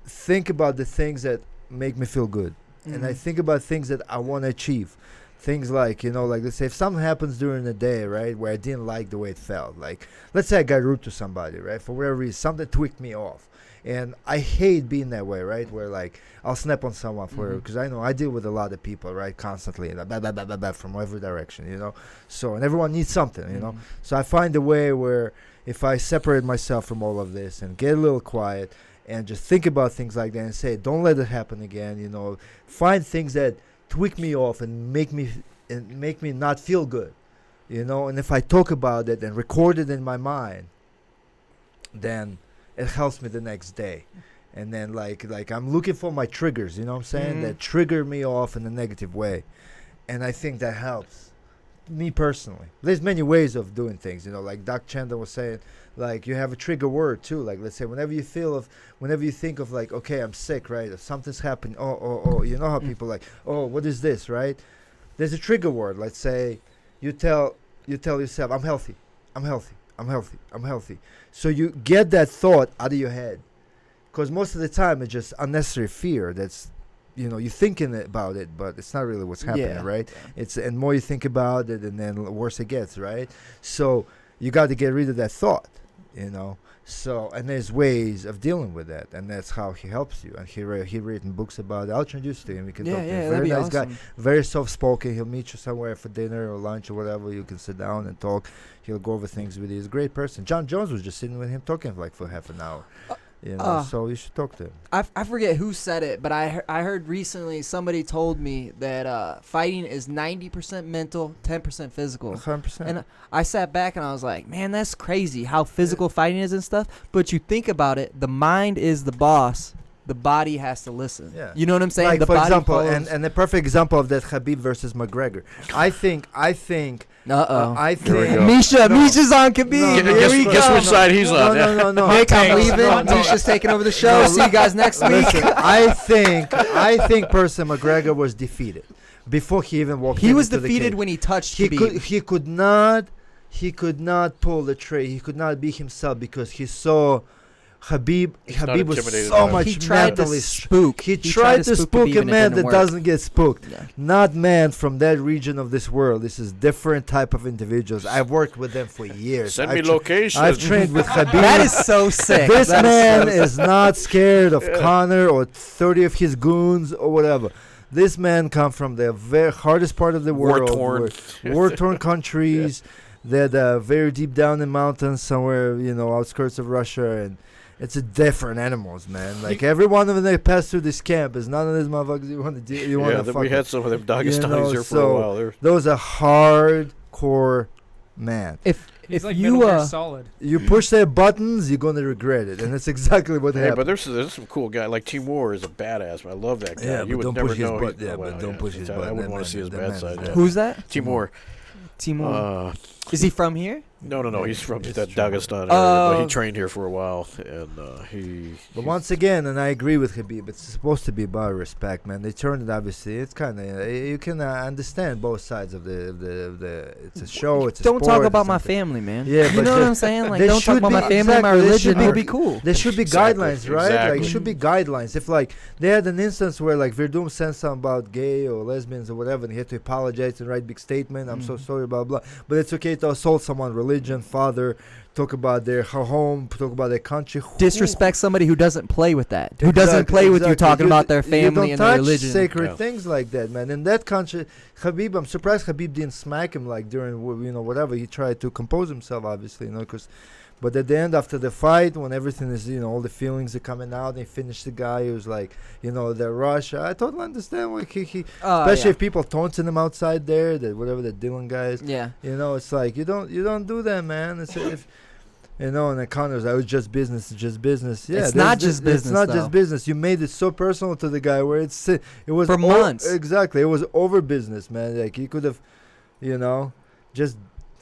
think about the things that make me feel good. And I Mhm. think about things that I want to achieve. Things like, you know, like let's say if something happens during the day, right, where I didn't like the way it felt. Like, let's say I got rude to somebody, right, for whatever reason, something tweaked me off. And I hate being that way, right, where like I'll snap on someone for Mhm. because I know I deal with a lot of people, right, constantly, and blah, blah, blah, blah, blah, from every direction, you know. So, and everyone needs something, you know. Mhm. So I find a way where if I separate myself from all of this and get a little quiet and just think about things like that and say, don't let it happen again, you know, find things that tweak me off and make me not feel good, you know. And if I talk about it and record it in my mind, then it helps me the next day. And then like I'm looking for my triggers, you know what I'm saying, Mhm. that trigger me off in a negative way. And I think that helps me personally. There's many ways of doing things, you know, like Doc Chandler was saying, like you have a trigger word too. Like let's say whenever you think of like, okay, I'm sick, right? If something's happening, oh, you know how people like, oh, what is this, right? There's a trigger word. Let's say you tell yourself, I'm healthy. So you get that thought out of your head. Because most of the time it's just unnecessary fear that's, you know, you're thinking about it, but it's not really what's happening, Yeah. right? And more you think about it, and then worse it gets, right? So you got to get rid of that thought, you know. So, and there's ways of dealing with that, and that's how he helps you. And he written books about it. I'll introduce you to him. You can Yeah, talk to yeah, him. that'd Very be nice guy, awesome. very soft-spoken. He'll meet you somewhere for dinner or lunch or whatever. You can sit down and talk. He'll go over things with you. He's a great person. John Jones was just sitting with him talking like for half an hour. You know, so you should talk to him. I forget who said it, but I heard recently somebody told me that fighting is 90% mental, 10% physical. 100%. And I sat back and I was like, man, that's crazy how physical fighting is and stuff. But you think about it, the mind is the boss. The body has to listen. Yeah. You know what I'm saying? Like the for body example, follows. and the perfect example of that, Khabib versus McGregor. I think. I Here think. we go. Misha's on Khabib. No, Here no, we guess go. which side he's on. No. Nick, I'm leaving. No. Misha's taking over the show. See you guys next week. Listen, I think personally McGregor was defeated before he even walked. He was into the defeated cage. when he touched He Khabib. he could not pull the trigger. He could not be himself because he saw Khabib not was intimidated so by him. much He tried to mentally spook. He tried to spook Khabib a and it man didn't that work. doesn't get spooked. Yeah. Not man from that region of this world. This is different type of individuals. I've worked with them for years. Send me I've location. I've trained with Khabib. That is so sick. This That man so is not scared of Connor or 30 of his goons or whatever. This man come from the very hardest part of the world, war-torn countries that very deep down in mountains somewhere, you know, outskirts of Russia, and it's a different animals, man. Like every one of them they pass through this camp is none of these motherfuckers you want to do. You want Yeah, to we had some of them Dagestanis here for a while. They're Those are hardcore man. If He's like you Metal Gear Solid. You push their buttons, you're gonna regret it, and that's exactly what Hey, happened. but there's some cool guy like Timur is a badass. Man. I love that guy. Yeah, you but would don't never push his know. butt- he- yeah, well, but don't push his I butt. wouldn't That want to see his man- bad that side. man Yeah. is who's that? Timur. Timur. Uh, Is he from here? No. He's from It's that true. Dagestan area, but he trained here for a while, and But once again, and I agree with Khabib, it's supposed to be about respect, man. They turned it, obviously. It's kind of, you can understand both sides of the it's a show, it's a Don't sport, talk about it's my something. family, man. Yeah, you but know what the- I'm saying? Like, there don't talk should about my be- family and my exactly, there religion. should It'll be- be cool. There should be Exactly, guidelines, right? Like, exactly. it should be guidelines. If, like, they had an instance where, like, Verdum said something about gay or lesbians or whatever, and he had to apologize and write big statement, I'm so sorry, blah, blah. But it's okay to assault someone, religion, father, talk about their home, talk about their country. Disrespect somebody who doesn't play with that, who doesn't play with you talking about their family and their religion. You don't touch sacred Yeah. things like that, man. In that country, Khabib, I'm surprised Khabib didn't smack him, like, during, whatever. He tried to compose himself, obviously, but at the end, after the fight, when everything is, all the feelings are coming out, they finished the guy. He was like, the rush. I totally understand why he especially if people taunting him outside there, that whatever the Dylan guy is. Yeah. It's like you don't do that, man. It's if and the Connors, I was just business, it's just business. Yeah, It's not just It's business, not though. just business. You made it so personal to the guy where it was For months. Exactly, it was over business, man. Like he could have, just.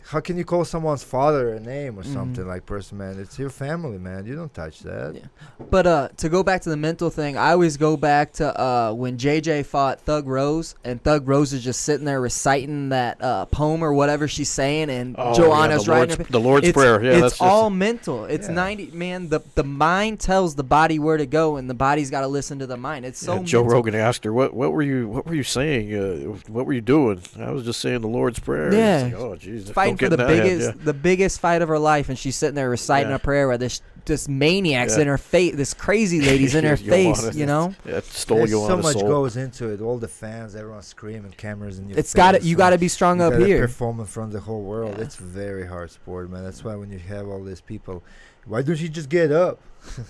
How can you call someone's father a name or something like person, man? It's your family, man. You don't touch that. Yeah. But to go back to the mental thing, I always go back to when JJ fought Thug Rose, and Thug Rose is just sitting there reciting that poem or whatever she's saying, and Joanna's writing the Lord's Prayer. Yeah, it's that's all mental. It's Yeah. 90, man. The mind tells the body where to go, and the body's got to listen to the mind. It's so Joe mental. Rogan asked her, "What were you saying? What were you doing?" I was just saying the Lord's Prayer. Yeah. He's like, oh, Jesus. Fighting for the biggest fight of her life, and she's sitting there reciting a prayer where this maniac's in her face, this crazy lady's in her face, Yeah, it stole There's you so on much soul. goes into it. All the fans, everyone screaming, cameras in your It's face. you got to be strong You up gotta here. perform in front of the whole world. Yeah. It's very hard sport, man. That's why when you have all these people, why don't you just get up?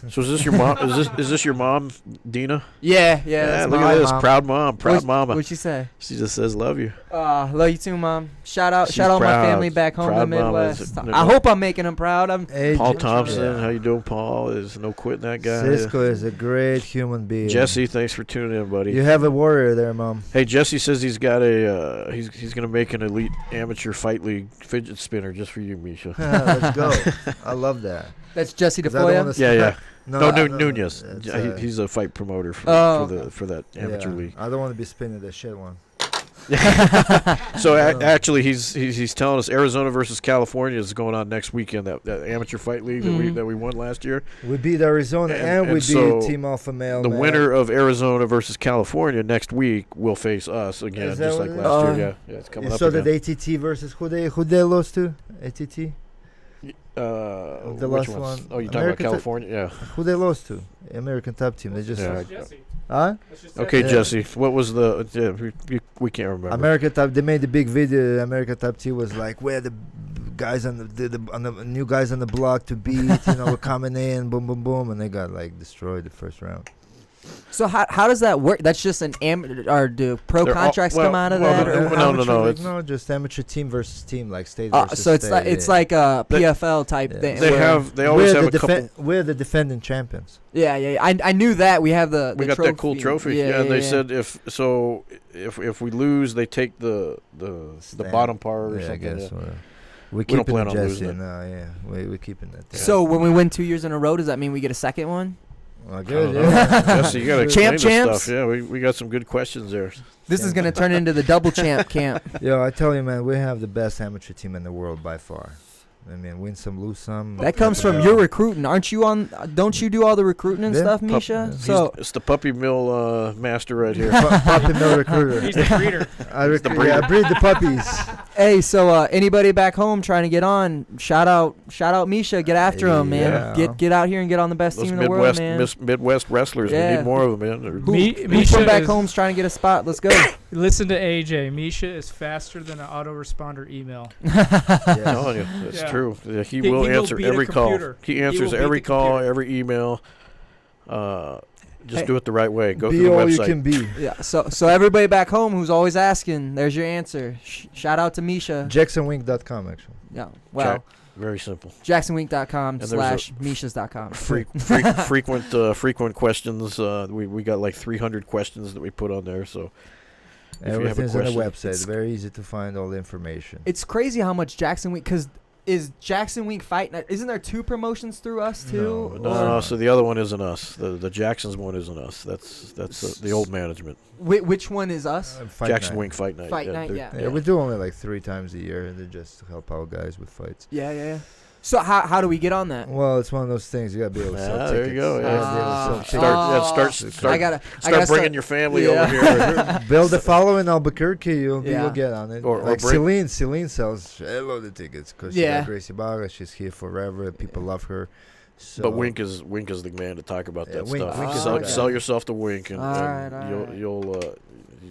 So is this your mom? Is this your mom, Dina? Yeah, Yeah, that's look my at this, mom. proud mama. What'd she say? She just says, "Love you." Love you too, Mom. Shout out She's my proud. family back home in the Proud mama is Midwest. a- I hope I'm making them proud. Hey, Paul J- Thompson, yeah. how you doing, Paul? There's no quitting that guy. Siscoe is a great human being. Jesse, thanks for tuning in, buddy. You have a warrior there, Mom. Hey, Jesse says he's got a he's gonna make an elite amateur fight league fidget spinner just for you, Misha. Let's go. I love that. That's Jesse 'Cause I don't DeFoya. wanna Yeah. No, no, Nunez. it's, He's a fight promoter for Oh, for that amateur yeah, league. I don't want to be spinning that shit one. So actually, he's telling us Arizona versus California is going on next weekend. That amateur fight league that we won last year. We beat Arizona and we so beat Team Alpha Male. The man. winner of Arizona versus California next week will face us again, Is that just what like it last is? year. Yeah, it's coming You up saw again. that ATT versus who they lost to? ATT? The The which last ones? one. Oh, you talking about American California? Yeah. Who they lost to? American top team. They just Yeah. huh? Okay, Yeah. Jesse. What was the? Yeah, we can't remember. American top. They made the big video. American top team was like, "We're the guys on the new guys on the block to beat. We're coming in, boom, boom, boom," and they got like destroyed the first round. So how does that work? That's just an or do pro They're all- contracts come out of well, that? no, or- no, Amateur no, league, it's- just amateur team versus team, like state versus so it's state. like it's yeah. like a They- PFL type Yeah. thing. They where- always we're have the a couple. we're the defending champions. Yeah. I knew that we have the We got that cool trophy. Yeah, and they said if we lose, they take the Stand. bottom part or Yeah, I something. guess. yeah. We don't keeping plan it, on Jesse. losing it. No, yeah, we're keeping that. There. So when we win 2 years in a row, does that mean we get a second one? Well, I good, don't know. yeah. Jesse, you got to Champ explain this champs? stuff. Yeah, we got some good questions there. This is gonna turn into the double champ camp. Yo, I tell you, man, we have the best amateur team in the world by far. I mean, win some, lose some. That comes from your recruiting, aren't you? Don't you do all the recruiting and Yeah. stuff, Pup- Misha? yeah. So It's the puppy mill master right here. Puppy mill recruiter. He's the breeder. I breed the puppies. hey, so anybody back home trying to get on, shout out Misha, get after him, man. Yeah. Get out here and get on the best Those team in the world, Midwest man. Midwest wrestlers. We Yeah. need more of them, man. They're- Who, who Misha from back is- home's trying to get a spot? Let's go. Listen to AJ. Misha is faster than an autoresponder email. I'm Yes. telling you, that's Yeah. true. Yeah, he He will will answer beat a every call. computer. He He answers will beat every the call, computer. every email. Just Hey. do it the right way. Go Be through the all you website. can be. Yeah. So everybody back home who's always asking, there's your answer. Shout out to Misha. JacksonWink.com, actually. Yeah. Well, Very simple. JacksonWink.com And there's /Mishas.com. Frequent questions. We got like 300 questions that we put on there. So if you have a Everything's on the question- website. Very easy to find all the information. It's crazy how much Jackson Week, because is Jackson Wink Fight Night? Isn't there 2 promotions through us too? No. So the other one isn't us. The Jackson's one isn't us. That's the old management. Which one is us? Fight Jackson night. Wink Fight Night. Fight Night, Yeah, we do only like 3 times a year, and they just help out guys with fights. Yeah. So how do we get on that? Well, it's one of those things you gotta be able to sell tickets. There you go. You Yeah. gotta be able to sell Start tickets. start I gotta bringing start- your family Yeah. over here. Build a following in Albuquerque, you'll Yeah. get on it. Or Like bring- Celine sells a lot of tickets because she Yeah. got Gracie Barra. She's here forever. People love her. So But Wink is the man to talk about Yeah, that Wink- stuff. Wink is sell, the guy. sell yourself to Wink, and, Alright, you'll alright. you'll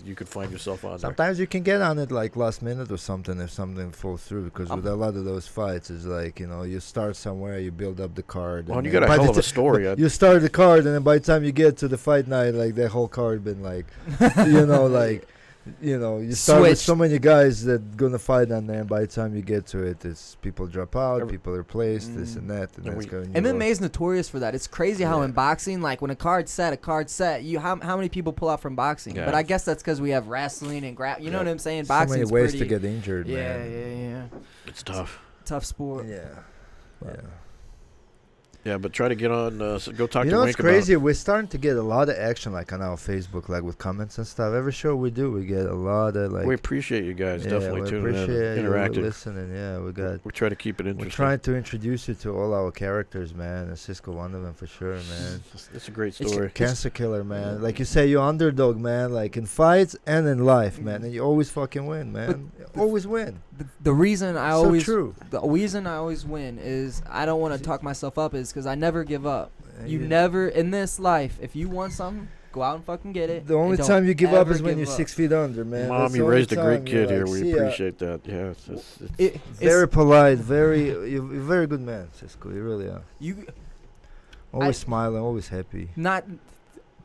you could find yourself on there. sometimes you can get on it like last minute or something if something falls through, because with a lot of those fights, it's like, you start somewhere, you build up the card. Well, and you then got a by the hell of a ti- story. You start the card, and then by the time you get to the fight night, like the whole card been like, you start with Switched. so many guys that gonna fight on there, and by the time you get to it, it's people drop out, Every- people are replaced, this and that, and And that's we- going. MMA is notorious for that. It's crazy how Yeah. in boxing, like when a card's set, you how many people pull out from boxing? Yeah. But I guess that's because we have wrestling and you know Yeah. what I'm saying? so many Boxing's ways pretty, to get injured, yeah, man. It's tough. tough sport. Yeah. Yeah, but try to get on. Go talk You to know Wink what's crazy? We're starting to get a lot of action, like on our Facebook, like with comments and stuff. Every show we do, we get a lot of like. We appreciate you guys yeah, definitely we tuning in, appreciate you interacting. listening. Yeah, we got. We try to keep it We're interesting. trying to introduce you to all our characters, man. And Siscoe, one of them for sure, man. It's a great It's story. Cancer killer, man. Like you say, you're underdog, man. Like in fights and in life, man. And you always fucking win, man. Always win. The reason I So always true. the reason I always win is I don't want to talk myself up is because I never give up. You Yeah. never in this life, if you want something, go out and fucking get it. The only and don't time you give up ever is when give you're up. 6 feet under, man. Mom, That's the you only raised a great time you're kid here. like, We "See ya." appreciate that. Yeah, it's It's Very polite, you're a very good man, Siscoe. You really are. you Always smiling, always happy. not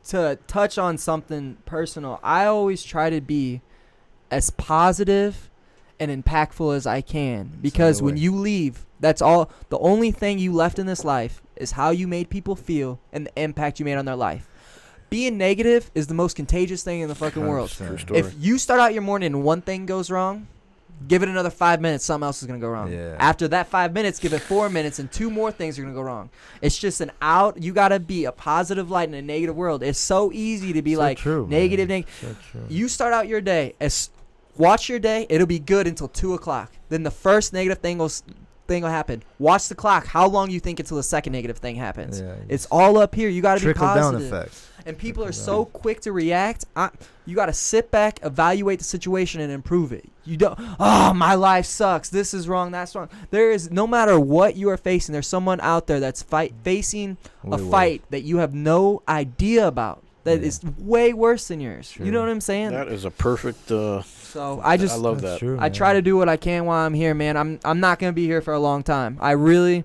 to touch on something personal. I always try to be as positive and impactful as I can because Same when way. you leave, that's all. The only thing you left in this life is how you made people feel and the impact you made on their life. Being negative is the most contagious thing in the fucking world. 100%. True story. If you start out your morning and one thing goes wrong, give it another 5 minutes, something else is going to go wrong. Yeah. After that 5 minutes, give it 4 minutes, and 2 more things are going to go wrong. It's just an out. You got to be a positive light in a negative world. It's so easy to be So like true, man. negative. So true. You start out your day, watch your day, it'll be good until 2 o'clock. Then the first negative thing will happen. Watch the clock. How long you think until the second negative thing happens? Yeah, It's all up here. You got to be trickle down positive. effect. And people are Trickle so quick to react. You got to sit back, evaluate the situation, and improve it. You don't, oh, my life sucks. This is wrong. That's wrong. There is, no matter what you are facing, there's someone out there that's facing a Way fight that you have no idea about. That Yeah. is way worse than yours. Sure. You know what I'm saying? that is a perfect. So I just, love That's that. true, I try to do what I can while I'm here, man. I'm not gonna be here for a long time. I really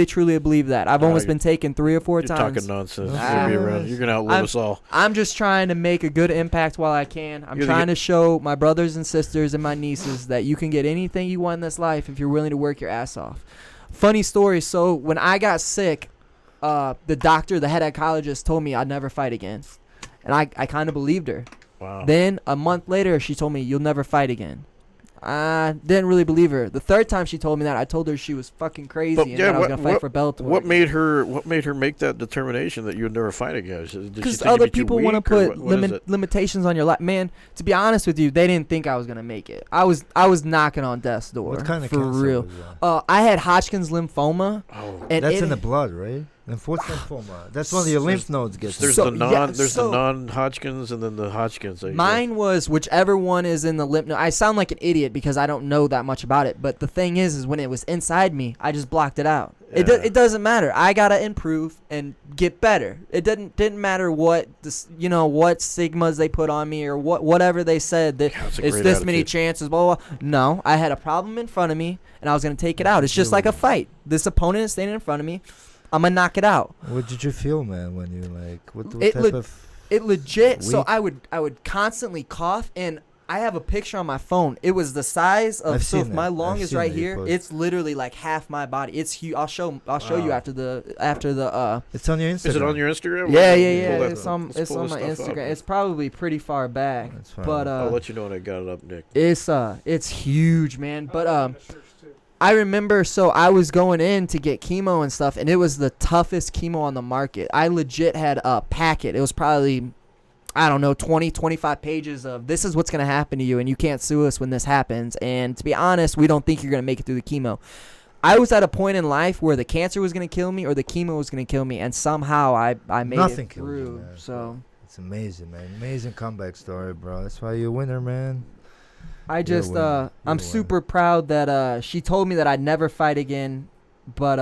truly believe that. I've No, almost you- been taken 3 or 4 You're times. talking nonsense. Ah. You'll be around. You're gonna outlive I'm- us all. I'm just trying to make a good impact while I can. I'm You're the trying g- to show my brothers and sisters and my nieces that you can get anything you want in this life if you're willing to work your ass off. Funny story. So when I got sick, the doctor, the head oncologist, told me I'd never fight again, and I kind of believed her. Wow. Then a month later, she told me you'll never fight again. I didn't really believe her. The third time she told me that, I told her she was fucking crazy But and yeah, that I was what- gonna fight for Bellator. What made her make that determination that you would never fight again? Did she Because think you'd other be too people want to weak, or put what is it? limitations on your life. Man, to be honest with you, they didn't think I was gonna make it. I was knocking on death's door. What kind of for cancer real? was that? I had Hodgkin's lymphoma, Oh. and That's it, in the blood, right? What's lymphoma? That's one of your lymph nodes gets. There's So- the non yeah, there's so- the non-Hodgkins and then the Hodgkins. that you get. mine was whichever one is in the lymph node. I sound like an idiot because I don't know that much about it. But the thing is when it was inside me, I just blocked it out. Yeah. It doesn't matter. I gotta improve and get better. It didn't matter what this, what stigmas they put on me or whatever they said that That's a it's great this many attitude. chances. Blah, blah blah. No, I had a problem in front of me and I was gonna take it out. It's just like a fight. This opponent is standing in front of me. I'm gonna knock it out. What did you feel, man, when you what It type look- of? It legit. So Weak. I would constantly cough, and I have a picture on my phone. It was the size of. I've So if seen my that. lung I've is seen right that you here. post. It's literally like half my body. It's huge. I'll show you Wow. after the. It's on your Instagram. Is it on your Instagram? Yeah, Pull yeah. that It's up. on Let's it's pull on this my stuff up. Instagram. It's probably pretty far back, That's fine. but I'll let you know when I got it up, Nick. it's huge, man. But I remember, so I was going in to get chemo and stuff, and it was the toughest chemo on the market. I legit had a packet. It was probably, I don't know, 20, 25 pages of this is what's going to happen to you, and you can't sue us when this happens. And to be honest, we don't think you're going to make it through the chemo. I was at a point in life where the cancer was going to kill me or the chemo was going to kill me, and somehow I made Nothing it killed through. you, man. So It's amazing, man. Amazing comeback story, bro. That's why you're a winner, man. I just, winner. You're I'm the super proud that she told me that I'd never fight again. But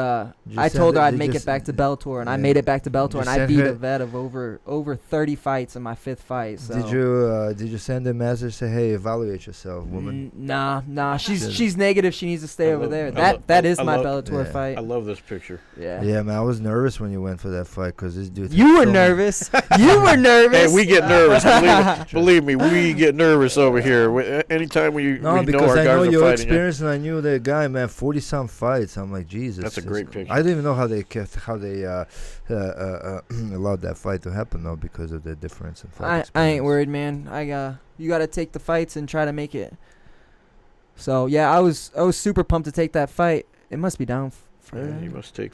Did you I send told her it- I'd did make you it back to s- Bellator, and I yeah. made it back to Did Bellator, you and I send beat her- a vet of over 30 fights in my 5th fight. So. Did you send a message say, hey, evaluate yourself, woman? Nah. Should've. She's negative. She needs to stay I over love- there. I love- That is I my love- Bellator yeah. fight. I love this picture. Yeah. Yeah, man. I was nervous when you went for that fight because this dude. You were so- nervous. You were nervous. Hey, we get nervous. Believe me, we get nervous over here. Anytime we No, know because our I guys know are your fighting. experience, and I knew that guy, man. 40-some fights. I'm like, Jesus. That's a great Siscoe. picture. I didn't even know how they allowed that fight to happen though because of the difference in fight. I ain't experience. worried, man. You gotta take the fights and try to make it. So yeah, I was super pumped to take that fight. It must be down for. Yeah, you must take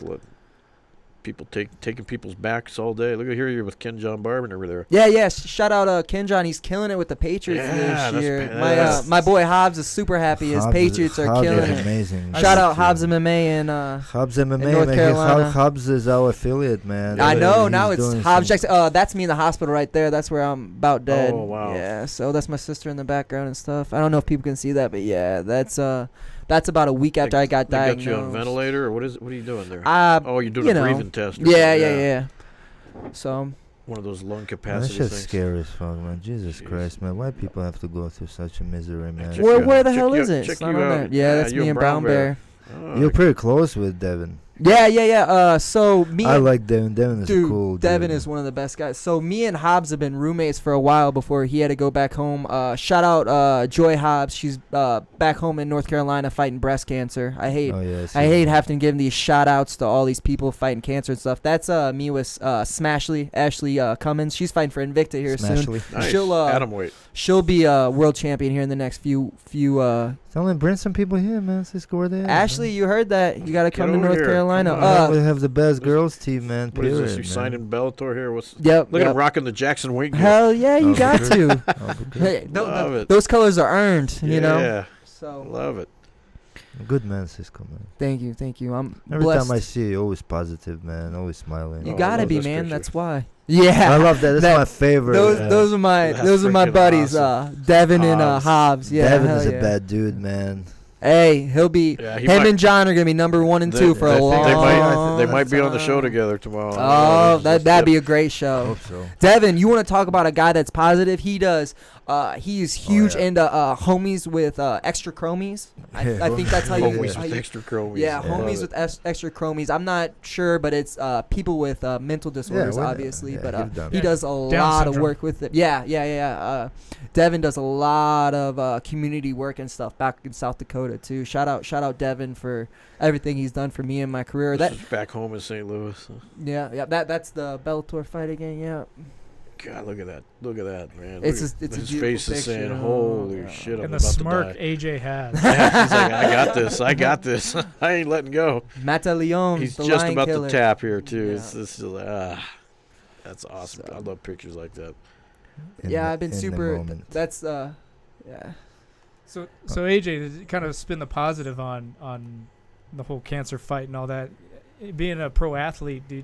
people taking people's backs all day. Look at here, you're with Ken John Barber over there. Yeah. Shout out Ken John. He's killing it with the Patriots Yeah, this that's year. badass. My boy Hobbs is super happy. His Patriots are Hobbs killing is it. amazing. Shout out Hobbs MMA and Hobbs MMA, North man. Carolina. Hobbs is our affiliate, man. I know He's now it's doing Hobbs some- Jackson. That's me in the hospital right there. That's where I'm about dead. Oh, wow. Yeah, so that's my sister in the background and stuff. I don't know if people can see that, but yeah, that's about a week after I got They diagnosed. got you on ventilator, or what are you doing there? Uh, Oh, you're doing you a know. breathing test. or yeah. something. So One of those lung That capacity shit's things. scary as fuck, man. Jesus Jeez. Christ, man. Why people have to go through such a misery, man? Check where you where out. the Check hell you is out. it? Check It's not you on out. there. Yeah, that's you me and Brown Bear. Oh, You're pretty close with Devin. Yeah. So me I and like Devin. Devin is a Dude, cool dude. Devin is one of the best guys. So me and Hobbs have been roommates for a while before he had to go back home. Shout out Joy Hobbs. She's back home in North Carolina fighting breast cancer. I hate Oh, yeah, I hate having to give these shout outs to all these people fighting cancer and stuff. That's me with Smashley, Ashley Cummins. She's fighting for Invicta here soon. Smashley. nice. She'll, Atom weight. She'll be a world champion here in the next few Tell them bring some people here, man. Cisco, where they at, Ashley, you heard that. You got to Get come to over North here. Carolina. Come on. we have the best girls team, man. What is Period, this? You man. signing Bellator here? What's Yep. Look at yep. him rocking the Jackson Wink. Hell yeah, you Oh, got good. to. Oh, good. Hey, Love it. those colors are earned, you know. Yeah, So love it. Good man, Cisco, man. thank you. I'm Every blessed. time I see you, always positive, man. Always smiling. You Oh, I gotta love be, this man. picture. That's why. Yeah. I love that. That's That- my favorite. Those are my That's my freaking buddies. awesome. Devin and Hobbs. Hobbs. Yeah. Devin hell is yeah. a bad dude, man. Hey, he'll be. Yeah, he him might- and John are gonna be number 1 and 2 for I a think long. they might be on the show time. together tomorrow. Oh, that'd be a great I show. hope so. Devin, you want to talk about a guy that's positive? He does. He's huge yeah. into homies with extra chromies. I think that's how you. Homies how with you- extra chromies. Yeah, I love homies it. with extra chromies. I'm not sure, but it's people with mental disorders, well, obviously. yeah, but he's done he that. does a Down lot of syndrome. work with it. Yeah. Devin does a lot of community work and stuff back in South Dakota too. Shout out Devin for everything he's done for me in my career. This That is back home in St. Louis. that's the Bellator fight again. Yeah. God, look at that, man. It's Look a- at it's a his beautiful face is picture. saying, Oh, "Holy yeah. shit, I'm And the about smirk to die." AJ has. Yeah, he's like, I got this. I ain't letting go. Mata Leon, He's the just Lion about Killer. to tap here too. Yeah. It's this is that's awesome. So- I love pictures like that. Yeah, I've been in the super. moment. That's yeah. So AJ, to kind of spin the positive on the whole cancer fight and all that, being a pro athlete, do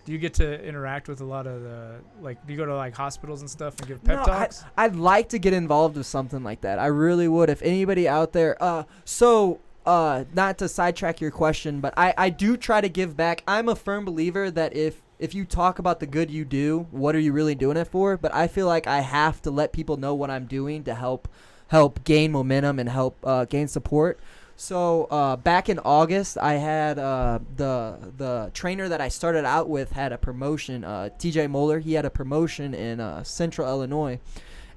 you get to interact with a lot of the, like, do you go to like hospitals and stuff and give pep No, talks? I'd like to get involved with something like that. I really would. If anybody out there, not to sidetrack your question, but I do try to give back. I'm a firm believer that if you talk about the good you do, what are you really doing it for? But I feel like I have to let people know what I'm doing to help gain momentum and help gain support. So back in August, I had the trainer that I started out with had a promotion. TJ Moeller, he had a promotion in Central Illinois,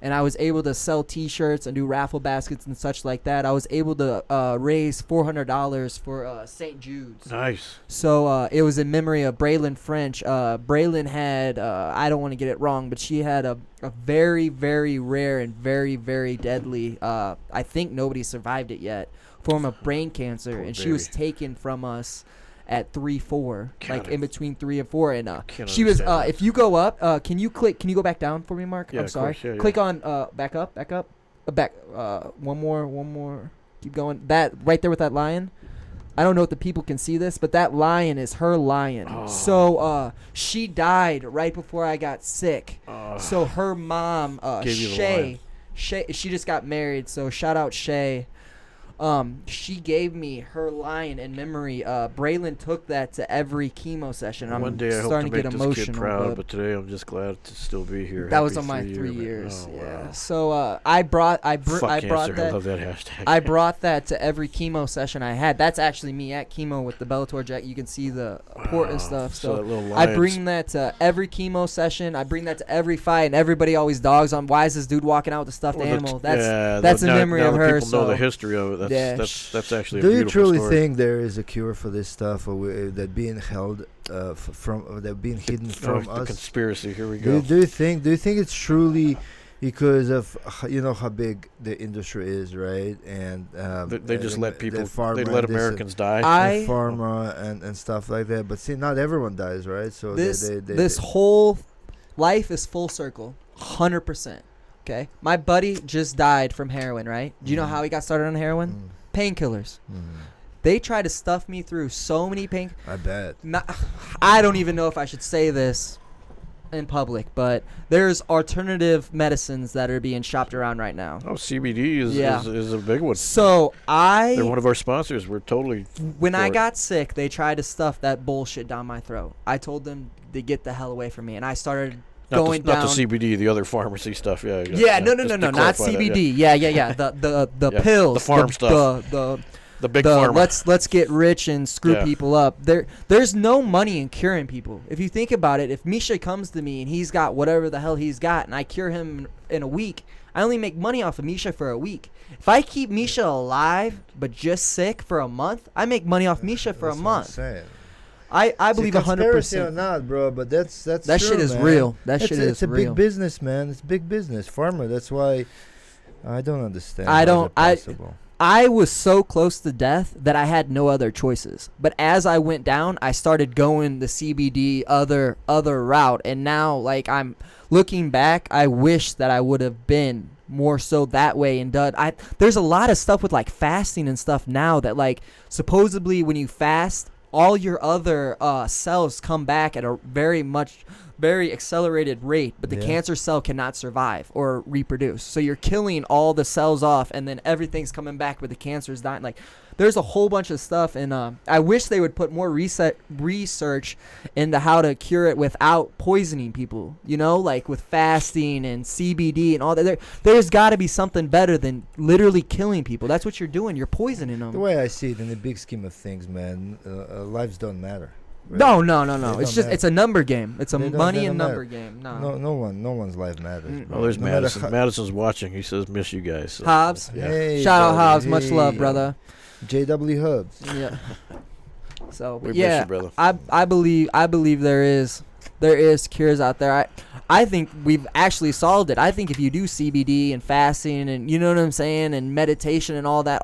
and I was able to sell T-shirts and do raffle baskets and such like that. I was able to raise $400 for St. Jude's. Nice. So it was in memory of Braylon French. Braylon had, I don't want to get it wrong, but she had a very, very rare and very, very deadly, I think nobody survived it yet, form of brain cancer. Poor And she baby. was taken from us at 3-4, like God, in between 3 and 4. And can't she was, understand that. if you go up, can you go back down for me, Mark? Yeah, I'm of sorry. course, yeah, yeah. Click on, back up, one more. Keep going. That, right there with that lion. I don't know if the people can see this, but that lion is her lion. Oh. So she died right before I got sick. So her mom, Gave you the lion. Shay, she just got married. So shout out Shay. She gave me her lion in memory. Braylon took that to every chemo session. I'm One day I hope to starting to make get this emotional. kid proud, but today I'm just glad to still be here. that was Happy on my 3 3 years. man. Oh, Yeah. wow. So I brought Fuck I cancer. brought I that. love that hashtag. I brought that to every chemo session I had. That's actually me at chemo with the Bellator jacket. You can see the port and stuff. So that So little I lion's- bring that to every chemo session. I bring that to every fight, and everybody always dogs on why is this dude walking out with a stuffed Well, animal. yeah, That's in now- memory now of that her. People know the So history of it. Yeah. That's actually a Do you beautiful truly story. think there is a cure for this stuff, or that being held from that being hidden from the us? conspiracy. Here we Do go. you, do you think? Do you think it's truly because of how big the industry is, right? And They just let people. the pharma They and let this, Americans die. and pharma and stuff like that. But see, not everyone dies, right? So this whole life is full circle, 100%. Okay, my buddy just died from heroin. Right? Do you know how he got started on heroin? Painkillers. They try to stuff me through so many pain. I bet. I don't even know if I should say this in public, but there's alternative medicines that are being shopped around right now. Oh, CBD is a big one. So They're one of our sponsors. We're totally. when I for it. got sick, they tried to stuff that bullshit down my throat. I told them to get the hell away from me, and I started going down. Not the CBD, the other pharmacy stuff. Yeah. No, just to not clarify that, CBD. Yeah. The Yeah, pills, the farm stuff. The big pharma. let's get rich and screw Yeah. people up. There's no money in curing people. If you think about it, if Misha comes to me and he's got whatever the hell he's got, and I cure him in a week, I only make money off of Misha for a week. If I keep Misha alive but just sick for a month, I make money off Misha for a That's what I'm month. saying. I believe conspiracy or 100%. not, bro, but that's That true, shit is man. real. That It's shit a, is it's a real. big business, man. It's big business. Pharma. That's why I don't understand. I how don't- is that possible? I was so close to death that I had no other choices. But as I went down, I started going the CBD other route, and now like I'm looking back, I wish that I would have been more so that way and done. There's a lot of stuff with like fasting and stuff now that like supposedly when you fast, all your other cells come back at a very accelerated rate, but the Yeah. cancer cell cannot survive or reproduce. So you're killing all the cells off, and then everything's coming back, but the cancer's dying. Like, there's a whole bunch of stuff, and I wish they would put more research into how to cure it without poisoning people. You know, like with fasting and CBD and all that. There's got to be something better than literally killing people. That's what you're doing. You're poisoning them. The way I see it, in the big scheme of things, man, lives don't matter. Right? No. They It's don't just matter. it's a number game. It's a They don't- money they and don't number matter. game. No. No one's life matters. Mm. bro. Oh, there's No matter Madison. how- Madison's watching. He says, "Miss you guys." So, Hobbs. Yeah. Hey, Shout out brother, Hobbs. Much love, hey. brother. JW Hubs. Yeah. So We but miss yeah, you, brother. I believe there is cures out there. I think we've actually solved it. I think if you do CBD and fasting and you know what I'm saying and meditation and all that,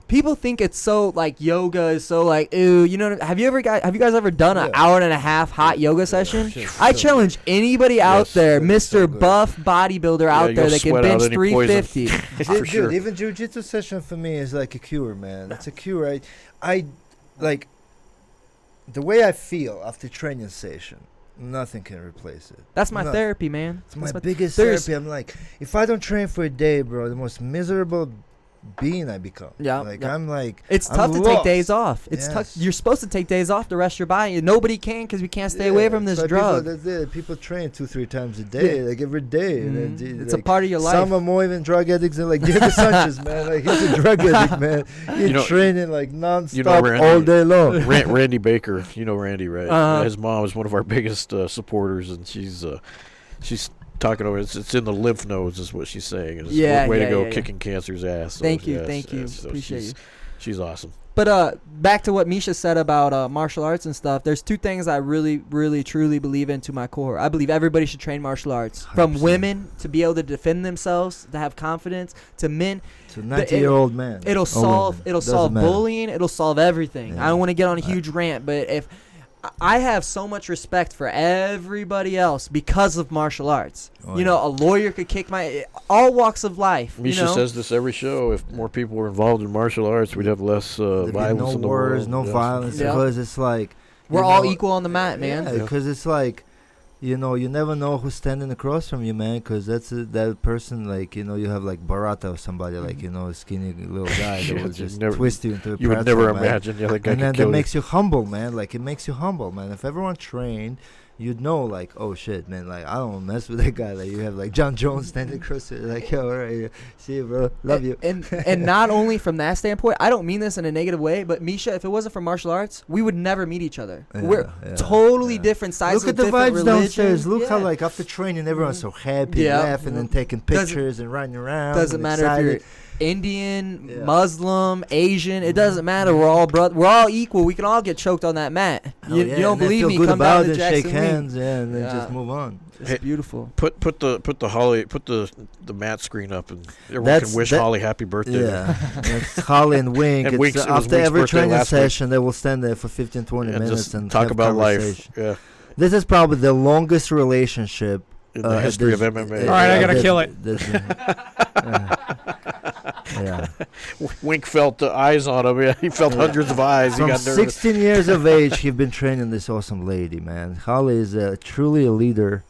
people think it's so like yoga is so like ew. You know, have you guys ever done an Yeah. hour and a half hot yoga session? shit, I so challenge anybody out Yes. there, So Mr. good. Buff bodybuilder out you'll there that can sweat out bench any poison. 350. For Dude, sure. even jiu-jitsu session for me is like a cure, man. It's a cure. I like the way I feel after training session. Nothing can replace it. That's my No. therapy, man. It's my That's biggest there's- therapy. I'm like, if I don't train for a day, bro, the most miserable being I become. Yeah, Like yeah. I'm like, It's I'm tough to take lost. days off. It's tough. Yes. You're supposed to take days off to rest your body. Nobody can because we can't stay away from this so drug. People train 2-3 times a day, Yeah. like every day. And Mhm. then, It's a like, part of your life. Some are more even drug addicts and like Diego Sanchez, man. Like he's a drug addict, man. He's You know- training like nonstop you know, Randy- all day long. Randy Baker, you know Randy, right? Uh-huh. His mom is one of our biggest supporters, and she's talking over. It's in the lymph nodes, is what she's saying. It's Yeah, way yeah, to go, yeah, yeah. kicking cancer's ass. So, Thank you, yes, thank you. yes, so Appreciate you. She's awesome. But back to what Misha said about martial arts and stuff. There's two things I really, really, truly believe in to my core. I believe everybody should train martial arts. From 100%. women to be able to defend themselves, to have confidence, to men. To 90-year-old man. It'll or solve. women. It'll Doesn't solve matter. bullying. It'll solve everything. Yeah. I don't want to get on a huge rant, but if I have so much respect for everybody else because of martial arts. Oh, you know, a lawyer could kick my all walks of life. Misha you know? says this every show. If more people were involved in martial arts, we'd have less There'd be violence no in the wars, world. no Yes. violence, Yeah. because it's like We're you all know, equal on the mat, man. Yeah, because it's like, you know, you never know who's standing across from you, man. Because that person, like, you know, you have like Barata or somebody, like, you know, a skinny little guy that Yeah, will you just never- twist you into a You would pretzel, never man. imagine. Yeah, that guy And could then kill that you. makes you humble, man. Like, it makes you humble, man. If everyone trained, you'd know, like, oh shit, man. Like, I don't mess with that guy. Like, you have like John Jones standing across it, like, yo, all right, see you, bro, love you. And not only from that standpoint, I don't mean this in a negative way, but Misha, if it wasn't for martial arts, we would never meet each other. Yeah, We're yeah, totally yeah. different sides Look of at the different vibes religions. downstairs. Look how, Yeah. like, after training, everyone's so happy, Yeah. laughing and taking Doesn't- pictures and running around. Doesn't and matter if you're excited. Indian, Yeah. Muslim, Asian. It doesn't matter. We're all We're all equal. We can all get choked on that mat. Hell You, yeah, you don't and then believe feel me? good Come about down to it, Jackson shake Wing. hands, yeah, and then Yeah. just move on. It's Hey, beautiful. Put the mat screen up, and everyone can wish Holly happy birthday. Yeah, it's Holly and Wink. And It's, Wink's- it was after Wink's every birthday training last week. session, they will stand there for 15, 20 And minutes just and talk have about life. conversation. Yeah, This is probably the longest relationship in the history of this- MMA. All right, I gotta kill it. Yeah. Wink felt the eyes on him. Yeah, he felt hundreds of eyes. From he got nervous. 16 years of age, he's been training this awesome lady, man. Holly is truly a leader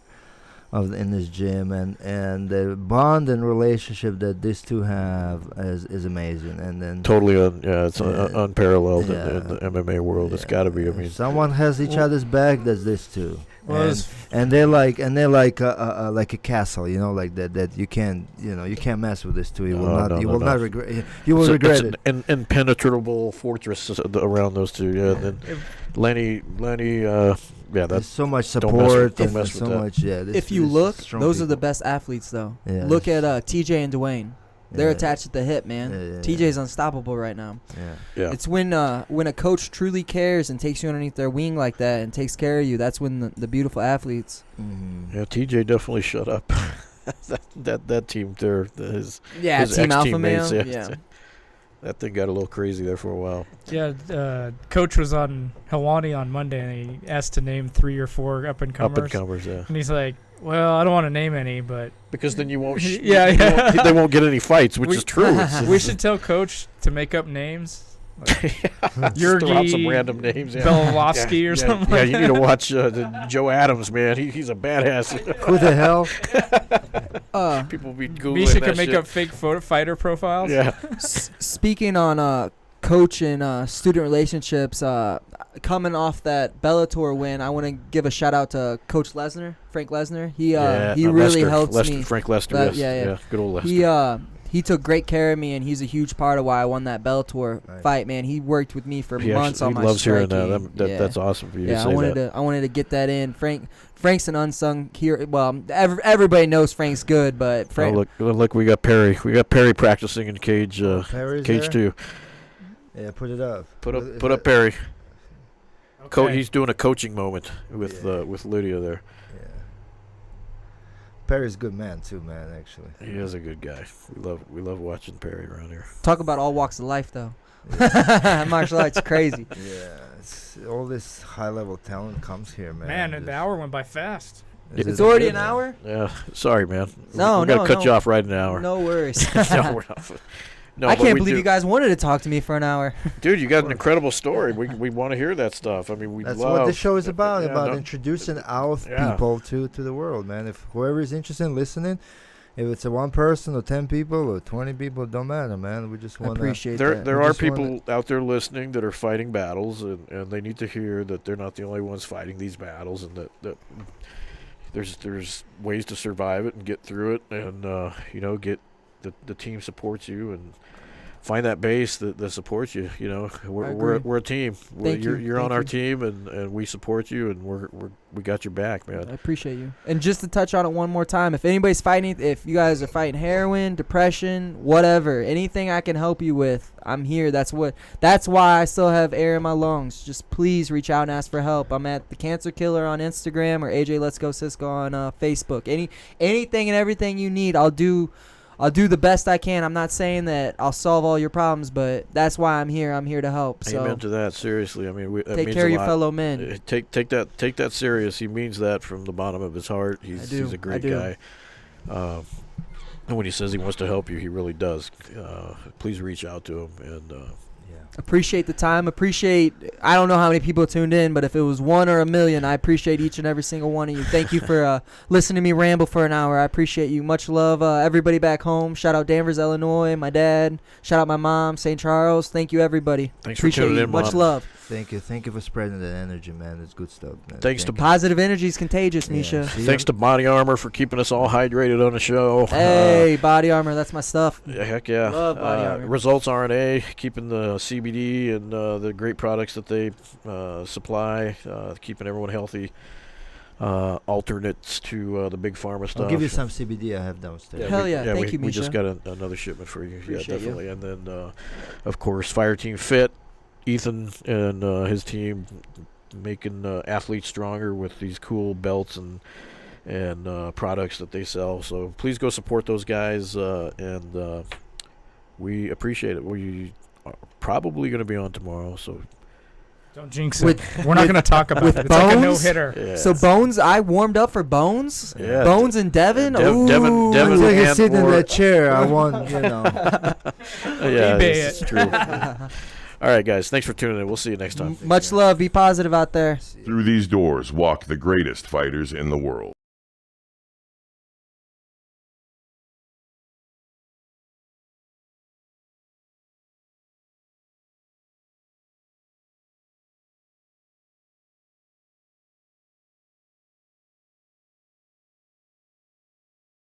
in this gym, and the bond and relationship that these two have is amazing. And then Totally, it's unparalleled Yeah. in the MMA world. It's got to be. I mean, if someone has each other's back, that's this two. Well, and, and they're like a castle, you know, like that you can't mess with this two. You will No, not no, you no, will no. not regret. You will it's regret it. an impenetrable fortress around those two. Yeah, and then Lenny, yeah, There's that's so much don't mess with- support. don't mess There's with so that. much. Yeah. If you look, strong those are the people. best athletes, though. Yeah, Look at it's- TJ and Dwayne. They're yeah. attached at the hip, man. Yeah, yeah, TJ's unstoppable right now. Yeah. yeah. It's when a coach truly cares and takes you underneath their wing like that and takes care of you. That's when the beautiful athletes. Mm-hmm. Yeah, TJ definitely shut up. that team there, his Yeah, Team Alpha ex-teammates, Male. yeah. Yeah. that thing got a little crazy there for a while. Yeah, Coach was on Helwani on Monday, and he asked to name 3 or 4 up and Up comers. and comers, yeah. And he's like, "Well, I don't want to name any, but Because then you won't. Yeah, you yeah. won't- they won't get any fights, which We- is true. It's we should tell Coach to make up names, like just throw out some Yergi random names. Yeah. Belovsky or something. Yeah, like you need to watch Joe Adams, man. He's a badass. Who the hell? People be googling Misha that could make shit. up fake fighter profiles. Yeah, Speaking on coach and student relationships, coming off that Bellator win, I want to give a shout out to Coach Lesnar, Frank Lesnar. He really Lester, helped Lester, me. Frank Lester, That- yes. yeah. Good old Lester. He took great care of me, and he's a huge part of why I won that Bellator Right. fight. Man, he worked with me for He months on he my loves hearing striking. that. Yeah. That's awesome for you to Yeah, say I wanted to get that in. Frank's an unsung hero. Well, everybody knows Frank's good, but Oh, Frank. look, we got Perry. We got Perry practicing in cage Perry's cage there? 2. Yeah, put it up. Put up Perry. Okay. He's doing a coaching moment with Lydia there. Yeah. Perry's a good man too, man. Actually. He is a good guy. We love watching Perry around here. Talk about all walks of life, though. Martial arts crazy. Yeah, all this high-level talent comes here, man. Man, Just- the hour went by fast. Is It's it already good, an man? hour. Yeah, sorry, man. No, we gotta no, cut no. you off right in an hour. No worries. No, we're not. No, I but can't we believe do- you guys wanted to talk to me for an hour. Dude, you got an incredible story. We want to hear that stuff. I mean, we That's love what this show is about. Yeah, About no, introducing our Yeah. people to the world, man. If whoever is interested in listening, if it's a 1 person or 10 people or 20 people, it don't matter, man. We just I want to. appreciate There that. there We are just wanna- people out there listening that are fighting battles, and they need to hear that they're not the only ones fighting these battles, and that there's ways to survive it and get through it, and get the team supports you, and find that base that supports you. You know, agree. we're a team. Thank you. You're Thank on our you. team, and we support you, and we got your back, man. I appreciate you. And just to touch on it one more time, if anybody's fighting, if you guys are fighting heroin, depression, whatever, anything I can help you with, I'm here. That's why I still have air in my lungs. Just please reach out and ask for help. I'm at The Cancer Killer on Instagram or AJ Let's Go Siscoe on Facebook. Anything and everything you need, I'll do the best I can. I'm not saying that I'll solve all your problems, but that's why I'm here. I'm here to help. So Amen to that. Seriously, I mean, that take means care a of your lot. fellow men. Take that serious. He means that from the bottom of his heart. He's a great guy. And when he says he wants to help you, he really does. Please reach out to him. And Appreciate the time. I don't know how many people tuned in, but if it was 1 or 1,000,000, I appreciate each and every single one of you. Thank you for listening to me ramble for an hour. I appreciate you. Much love, everybody back home. Shout out Danvers, Illinois, my dad. Shout out my mom, St. Charles. Thank you, everybody. thanks for Appreciate tuning you. in, Much Mom. love. Thank you for spreading that energy, man. That's good stuff, man. Thanks to Positive energy is contagious, Yeah. Misha. See Thanks to Body Armor for keeping us all hydrated on the show. Hey, Body Armor, that's my stuff. Heck yeah. Love Body Armor. Results RNA, keeping the CBD and the great products that they supply, keeping everyone healthy. Alternates to the big pharma stuff. I'll give you some CBD I have downstairs. Hell yeah. Thank you, we just Misha. got another shipment for you. Appreciate yeah, you. definitely. And then, of course, Fire Team Fit, Ethan and his team making athletes stronger with these cool belts and products that they sell. So please go support those guys, and we appreciate it. We are probably going to be on tomorrow, so Don't jinx it. We're not going to talk about with it. It's like a Bones? no-hitter. yeah. So Bones, I warmed up for Bones. Yeah. Bones and Devin. Ooh. Devin Until I can sit in or- that chair, I want, yeah, eBay this is true. All right, guys. Thanks for tuning in. We'll see you next time. Much love. Be positive out there. Through these doors walk the greatest fighters in the world.